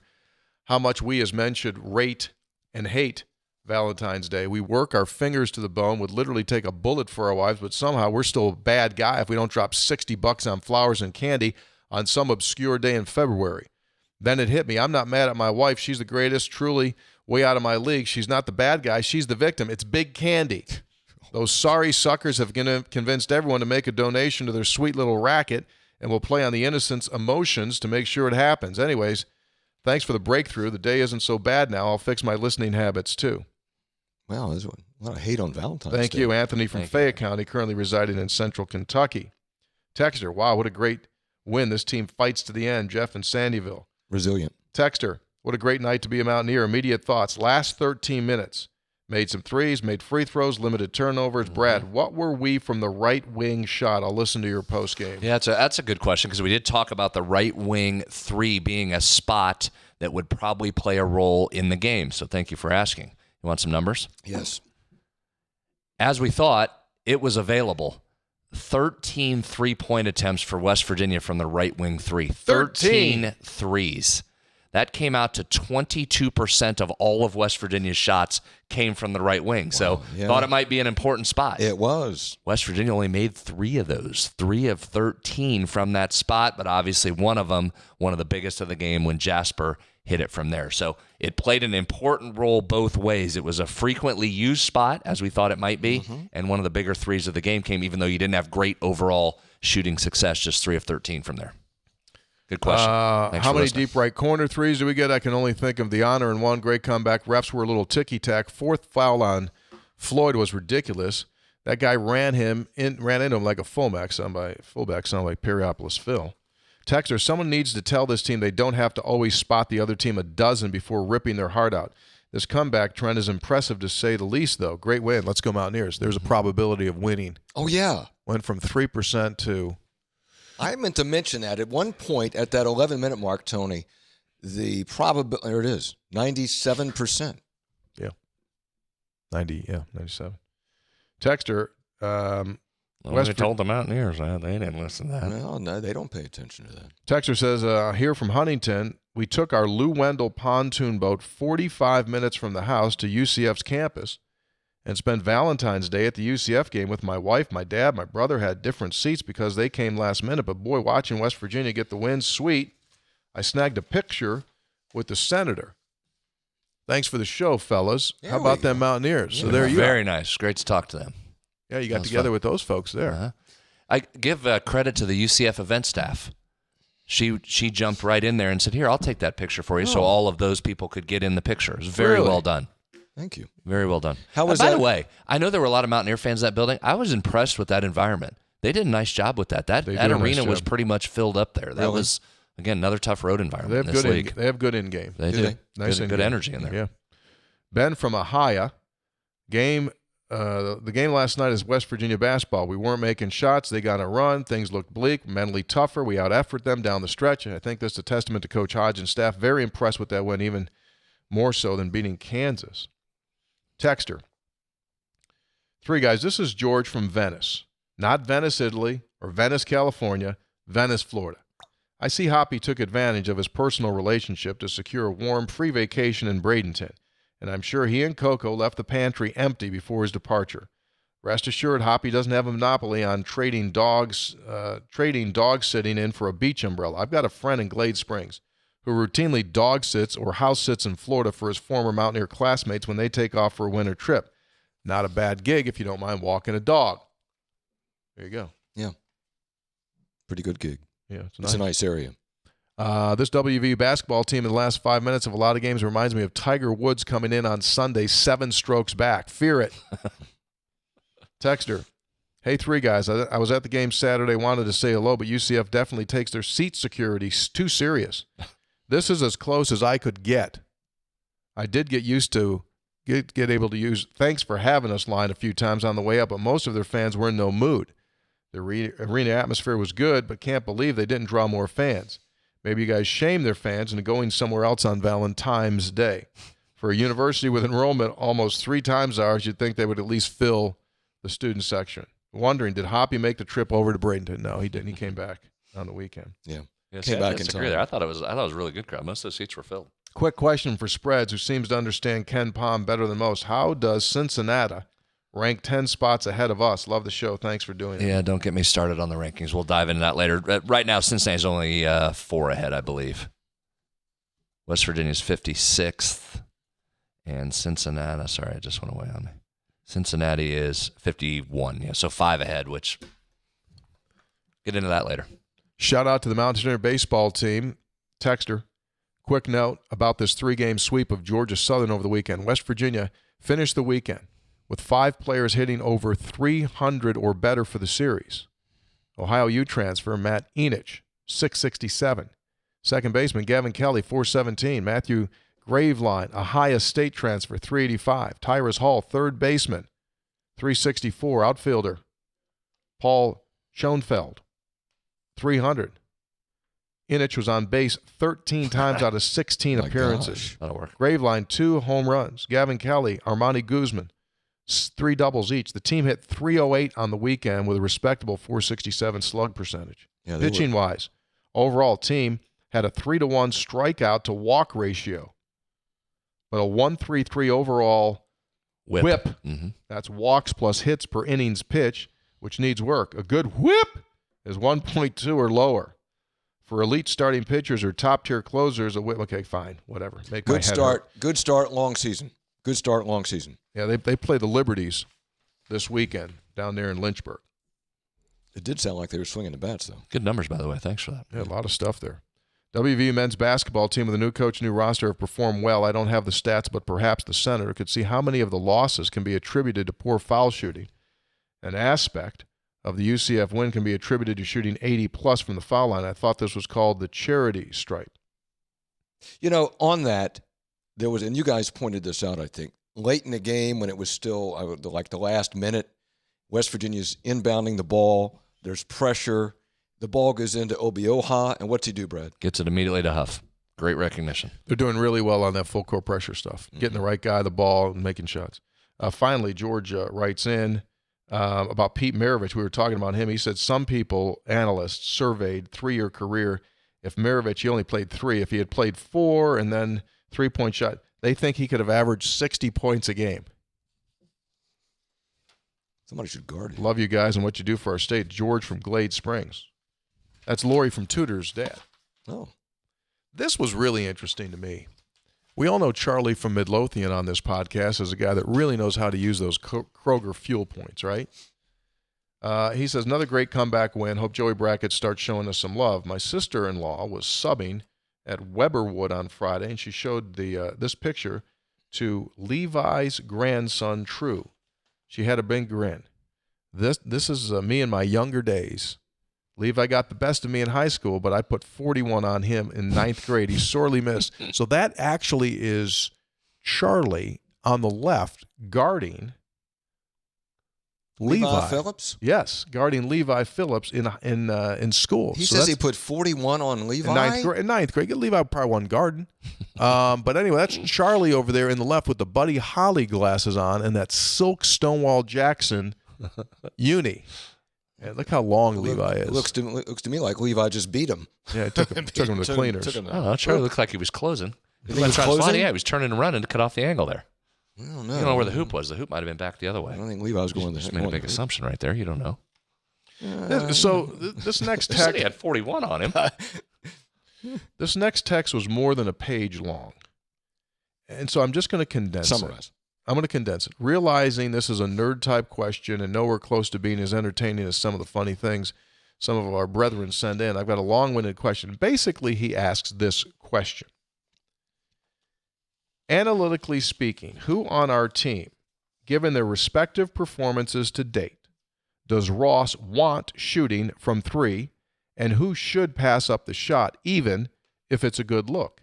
how much we as men should rate and hate Valentine's Day. We work our fingers to the bone, would literally take a bullet for our wives, but somehow we're still a bad guy if we don't drop $60 on flowers and candy on some obscure day in February. Then it hit me. I'm not mad at my wife. She's the greatest, truly way out of my league. She's not the bad guy. She's the victim. It's big candy. Those sorry suckers have convinced everyone to make a donation to their sweet little racket and will play on the innocent's emotions to make sure it happens. Anyways, thanks for the breakthrough. The day isn't so bad now. I'll fix my listening habits too. Wow, there's a lot of hate on Valentine's Day. Thank you, Anthony from Fayette County, currently residing in central Kentucky. Texter, wow, what a great win. This team fights to the end. Jeff in Sandyville. Resilient. Texter, what a great night to be a Mountaineer. Immediate thoughts. Last 13 minutes. Made some threes, made free throws, limited turnovers. Brad, what were we from the right wing shot? I'll listen to your post game. Yeah, that's a good question because we did talk about the right wing three being a spot that would probably play a role in the game. So thank you for asking. You want some numbers? Yes. As we thought, it was available. 13 three-point attempts for West Virginia from the right wing three. 13 threes. That came out to 22% of all of West Virginia's shots came from the right wing. Wow, so thought it might be an important spot. It was. West Virginia only made 3 of those, 3 of 13 from that spot, but obviously one of them, one of the biggest of the game when Jasper hit it from there. So it played an important role both ways. It was a frequently used spot, as we thought it might be, and one of the bigger threes of the game came, even though you didn't have great overall shooting success, just 3 of 13 from there. Good question. How many deep right corner threes do we get? I can only think of the honor and one. Great comeback. Refs were a little ticky-tack. 4th foul on Floyd was ridiculous. That guy ran into him like a fullback, sound like Periopolis Phil. Texter, someone needs to tell this team they don't have to always spot the other team a dozen before ripping their heart out. This comeback trend is impressive to say the least, though. Great win. Let's go Mountaineers. There's a probability of winning. Oh, yeah. Went from 3% to... I meant to mention that at one point at that 11-minute mark, Tony, the probability, there it is, 97%. Yeah. 97. Texter, they told the Mountaineers that. They didn't listen to that. Well, no, they don't pay attention to that. Texter says, here from Huntington, we took our Lou Wendell pontoon boat 45 minutes from the house to UCF's campus and spent Valentine's Day at the UCF game with my wife, my dad, my brother. Had different seats because they came last minute. But, boy, watching West Virginia get the win, sweet. I snagged a picture with the senator. Thanks for the show, fellas. How about them Mountaineers? So there you go. Very nice. Great to talk to them. Yeah, you got together with those folks there. I give credit to the UCF event staff. She jumped right in there and said, here, I'll take that picture for you so all of those people could get in the picture. It was very well done. Thank you. Very well done. How was by that? the way, I know there were a lot of Mountaineer fans in that building. I was impressed with that environment. They did a nice job with that. That arena was pretty much filled up there. That was, again, another tough road environment in this league. They have good in-game. They do. Nice good energy in there. Yeah. Ben from Ahia. The game last night is West Virginia basketball. We weren't making shots. They got a run. Things looked bleak, mentally tougher. We out-efforted them down the stretch. And I think that's a testament to Coach Hodge and staff. Very impressed with that win, even more so than beating Kansas. Texter. 3 guys, this is George from Venice. Not Venice, Italy, or Venice, California, Venice, Florida. I see Hoppy took advantage of his personal relationship to secure a warm, free vacation in Bradenton, and I'm sure he and Coco left the pantry empty before his departure. Rest assured, Hoppy doesn't have a monopoly on trading dog sitting in for a beach umbrella. I've got a friend in Glade Springs who routinely dog sits or house sits in Florida for his former Mountaineer classmates when they take off for a winter trip. Not a bad gig if you don't mind walking a dog. There you go. Yeah. Pretty good gig. Yeah, it's a nice area. This WVU basketball team in the last 5 minutes of a lot of games reminds me of Tiger Woods coming in on Sunday, 7 strokes back. Fear it. Texter. Hey, 3 guys. I was at the game Saturday, wanted to say hello, but UCF definitely takes their seat security too serious. This is as close as I could get. I did get used to get able to use thanks for having us line a few times on the way up, but most of their fans were in no mood. The arena atmosphere was good, but can't believe they didn't draw more fans. Maybe you guys shame their fans into going somewhere else on Valentine's Day. For a university with enrollment almost 3 times ours, you'd think they would at least fill the student section. Wondering, did Hoppy make the trip over to Bradenton? No, he didn't. He came back on the weekend. Yeah. Came back in time. I thought it was a really good crowd. Most of the seats were filled. Quick question for Spreads, who seems to understand Ken Palm better than most. How does Cincinnati rank 10 spots ahead of us? Love the show. Thanks for doing it. Yeah, don't get me started on the rankings. We'll dive into that later. Right now, Cincinnati's only 4 ahead, I believe. West Virginia's 56th. And Cincinnati, sorry, I just went away on me. Cincinnati is 51, yeah, so 5 ahead, which get into that later. Shout out to the Mountaineer baseball team. Texter, quick note about this 3-game sweep of Georgia Southern over the weekend. West Virginia finished the weekend with 5 players hitting over 300 or better for the series. Ohio U transfer Matt Enich, 667. Second baseman Gavin Kelly, 417. Matthew Graveline, Ohio State transfer, 385. Tyrus Hall, third baseman, 364. Outfielder Paul Schoenfeld, 300. Inich was on base 13 times out of 16 appearances. That'll work. Graveline, 2 home runs. Gavin Kelly, Armani Guzman, 3 doubles each. The team hit 308 on the weekend with a respectable 467 slug percentage. Yeah, pitching-wise, overall team had a 3-to-1 strikeout to walk ratio, but a 1.33 overall whip. Mm-hmm. That's walks plus hits per innings pitch, which needs work. A good whip is 1.2 or lower. For elite starting pitchers or top-tier closers, a whip, okay, fine, whatever. Make my head hurt. Good start, long season. Good start, long season. Yeah, they play the Liberties this weekend down there in Lynchburg. It did sound like they were swinging the bats, though. Good numbers, by the way. Thanks for that. Yeah, a lot of stuff there. WVU men's basketball team with a new coach, new roster have performed well. I don't have the stats, but perhaps the senator could see how many of the losses can be attributed to poor foul shooting. An aspect of the UCF win can be attributed to shooting 80-plus from the foul line. I thought this was called the charity stripe. You know, on that, there was, and you guys pointed this out, I think, late in the game when it was still like the last minute, West Virginia's inbounding the ball. There's pressure. The ball goes into Obioha, and what's he do, Brad? Gets it immediately to Huff. Great recognition. They're doing really well on that full court pressure stuff, getting the right guy the ball and making shots. Finally, George writes in about Pete Maravich. We were talking about him. He said some people, analysts, surveyed 3-year career. If Maravich, he only played 3. If he had played 4 and then 3-point shot, they think he could have averaged 60 points a game. Somebody should guard him. Love you guys and what you do for our state. George from Glade Springs. That's Lori from Tudor's dad. Oh. This was really interesting to me. We all know Charlie from Midlothian on this podcast as a guy that really knows how to use those Kroger fuel points, right? He says, another great comeback win. Hope Joey Brackett starts showing us some love. My sister-in-law was subbing at Weberwood on Friday, and she showed this picture to Levi's grandson, True. She had a big grin. This is me in my younger days. Levi got the best of me in high school, but I put 41 on him in 9th grade. He's sorely missed. So that actually is Charlie on the left guarding Levi Phillips? Yes, guarding Levi Phillips in school. He says he put 41 on Levi? In ninth grade. Levi probably wasn't guarding. But anyway, that's Charlie over there in the left with the Buddy Holly glasses on and that silk Stonewall Jackson uni. And look how long Levi is. Looks to me like Levi just beat him. Yeah, it took him to the cleaners. I don't know. Charlie looked like he was closing. He was closing? Yeah, he was turning and running to cut off the angle there. I don't know. You don't know where the hoop was. The hoop might have been back the other way. I don't think Levi was going there. Just made a big assumption right there. You don't know. So this next He said text, he had 41 on him. this next text was more than a page long. And so I'm just going to condense Summarize. I'm going to condense it. Realizing this is a nerd-type question and nowhere close to being as entertaining as some of the funny things some of our brethren send in. I've got a long-winded question. Basically, he asks this question. Analytically speaking, who on our team, given their respective performances to date, does Ross want shooting from 3, and who should pass up the shot even if it's a good look?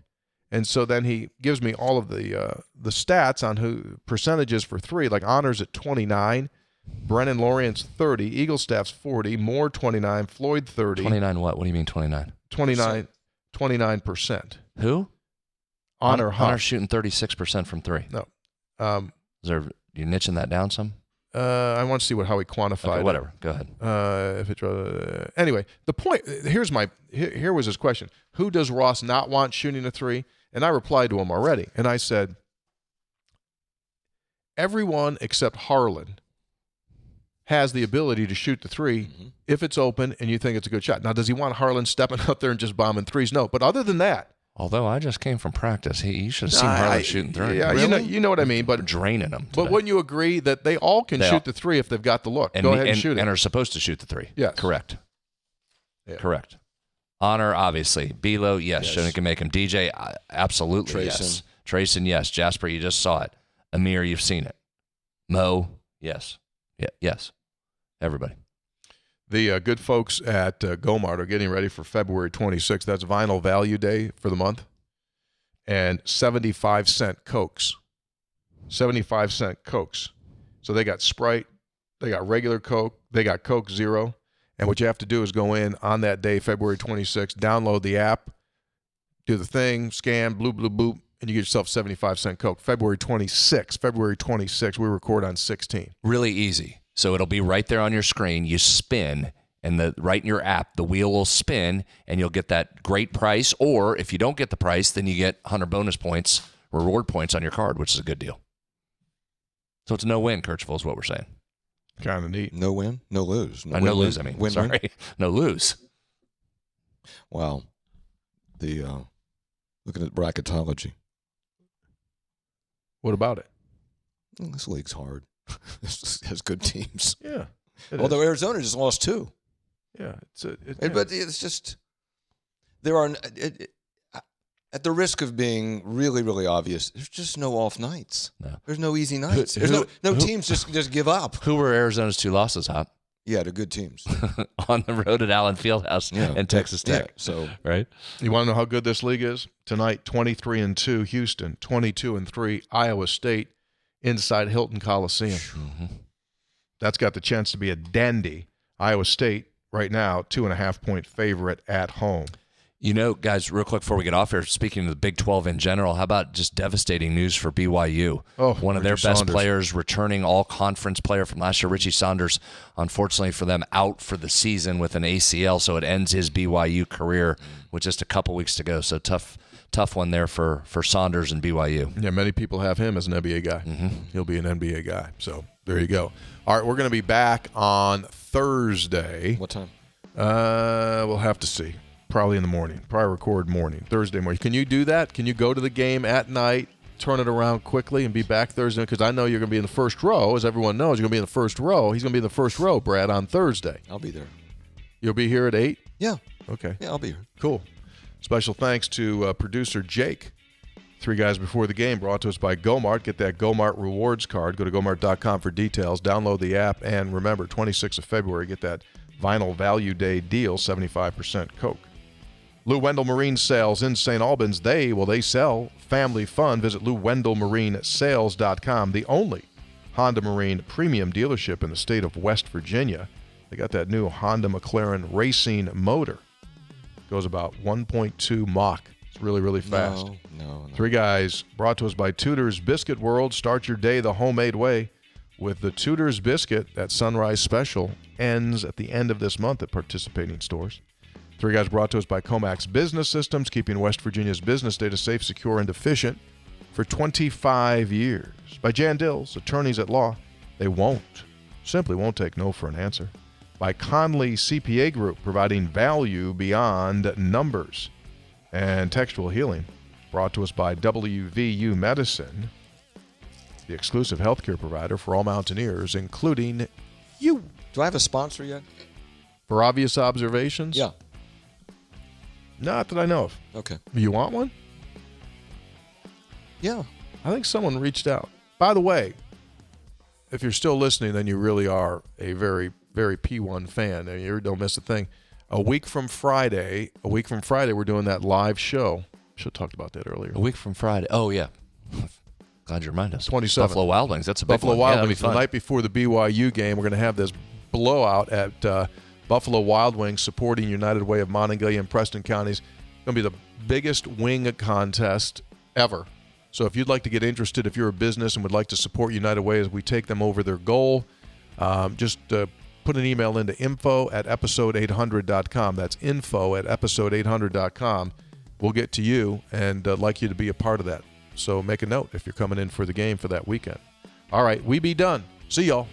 And so then he gives me all of the stats on who percentages for 3, like Honors at 29, Brennan Lorient's 30, Eaglestaff's 40, Moore 29, Floyd 30. 29 what? What do you mean 29? 29%. Who? Honor shooting 36% from 3. No. You niching that down some? I want to see how he quantified it. Whatever. Go ahead. Anyway, the point here was his question. Who does Ross not want shooting a 3? And I replied to him already. And I said, everyone except Harlan has the ability to shoot the 3 if it's open and you think it's a good shot. Now, does he want Harlan stepping out there and just bombing 3s? No. But other than that, although I just came from practice, you should have seen Harlan shooting 3. Yeah, really? you know what I mean. But draining them. But wouldn't you agree that they all can shoot the 3 if they've got the look? Go ahead and shoot it. And are supposed to shoot the 3. Yes. Correct. Yeah. Correct. Honor, obviously. Belo, yes. Shouldn't can make him. DJ, absolutely, yes. Trayson, yes. Jasper, you just saw it. Amir, you've seen it. Mo, yes. Yeah, yes. Everybody. The good folks at Gomart are getting ready for February 26th. That's Vinyl Value Day for the month. And 75-cent Cokes. 75-cent Cokes. So they got Sprite, they got regular Coke, they got Coke Zero. And what you have to do is go in on that day, February 26th, download the app, do the thing, scan, bloop, bloop, boop, and you get yourself 75-cent Coke. February 26th, we record on 16. Really easy. So it'll be right there on your screen. You spin, and right in your app, the wheel will spin, and you'll get that great price. Or if you don't get the price, then you get 100 bonus points, reward points on your card, which is a good deal. So it's no win, Kirchville, is what we're saying. Kind of neat. No win, no lose. No lose, I mean. Win, sorry. win. No lose. Wow. Looking at bracketology. What about it? This league's hard. This has good teams. Yeah. Although Arizona just lost 2. Yeah. But it's just, there are, at the risk of being really, really obvious, there's just no off nights. No. There's no easy nights. There's no teams just give up. Who were Arizona's 2 losses, Hop? Yeah, they're good teams. On the road at Allen Fieldhouse and Texas Tech. Yeah, so right? You want to know how good this league is? Tonight, 23-2 Houston, 22-3 Iowa State inside Hilton Coliseum. Mm-hmm. That's got the chance to be a dandy. Iowa State right now, 2.5-point favorite at home. You know, guys, real quick before we get off here, speaking of the Big 12 in general, how about just devastating news for BYU? One of their best players, returning all-conference player from last year, Richie Saunders, unfortunately for them, out for the season with an ACL, so it ends his BYU career with just a couple weeks to go. So tough one there for Saunders and BYU. Yeah, many people have him as an NBA guy. Mm-hmm. He'll be an NBA guy. So there you go. All right, we're going to be back on Thursday. What time? We'll have to see. Probably in the morning. Probably record morning. Thursday morning. Can you do that? Can you go to the game at night, turn it around quickly, and be back Thursday? Because I know you're going to be in the first row. As everyone knows, you're going to be in the first row. He's going to be in the first row, Brad, on Thursday. I'll be there. You'll be here at 8? Yeah. Okay. Yeah, I'll be here. Cool. Special thanks to producer Jake. 3 Guys Before the Game, brought to us by Gomart. Get that Gomart rewards card. Go to Gomart.com for details. Download the app. And remember, 26th of February, get that Vinyl Value Day deal, 75% Coke. Lou Wendell Marine Sales in St. Albans. They sell family fun. Visit LouWendellMarineSales.com, the only Honda Marine premium dealership in the state of West Virginia. They got that new Honda McLaren racing motor. Goes about 1.2 Mach. It's really, really fast. No. 3 Guys, brought to us by Tudor's Biscuit World. Start your day the homemade way with the Tudor's Biscuit. That Sunrise Special ends at the end of this month at participating stores. 3 Guys brought to us by Comax Business Systems, keeping West Virginia's business data safe, secure, and efficient for 25 years. By Jan Dills, attorneys at law. They simply won't take no for an answer. By Conley CPA Group, providing value beyond numbers. And Textual Healing, brought to us by WVU Medicine, the exclusive healthcare provider for all mountaineers, including you. Do I have a sponsor yet? For obvious observations? Yeah. Not that I know of. Okay. You want one? Yeah. I think someone reached out. By the way, if you're still listening, then you really are a very, very P1 fan. And you don't miss a thing. A week from Friday, we're doing that live show. Should have talked about that earlier. A week from Friday. Oh, yeah. Glad you reminded us. 27th. Buffalo Wild Wings. That's a big Buffalo one. Wild Yeah, Wings. that'll be The fun. night before the BYU game, we're going to have this blowout at Buffalo Wild Wings supporting United Way of Monongalia and Preston counties. It's going to be the biggest wing contest ever. So if you'd like to get interested, if you're a business and would like to support United Way as we take them over their goal, just put an email into info@episode800.com. That's info@episode800.com. We'll get to you and like you to be a part of that. So make a note if you're coming in for the game for that weekend. All right, we be done. See y'all.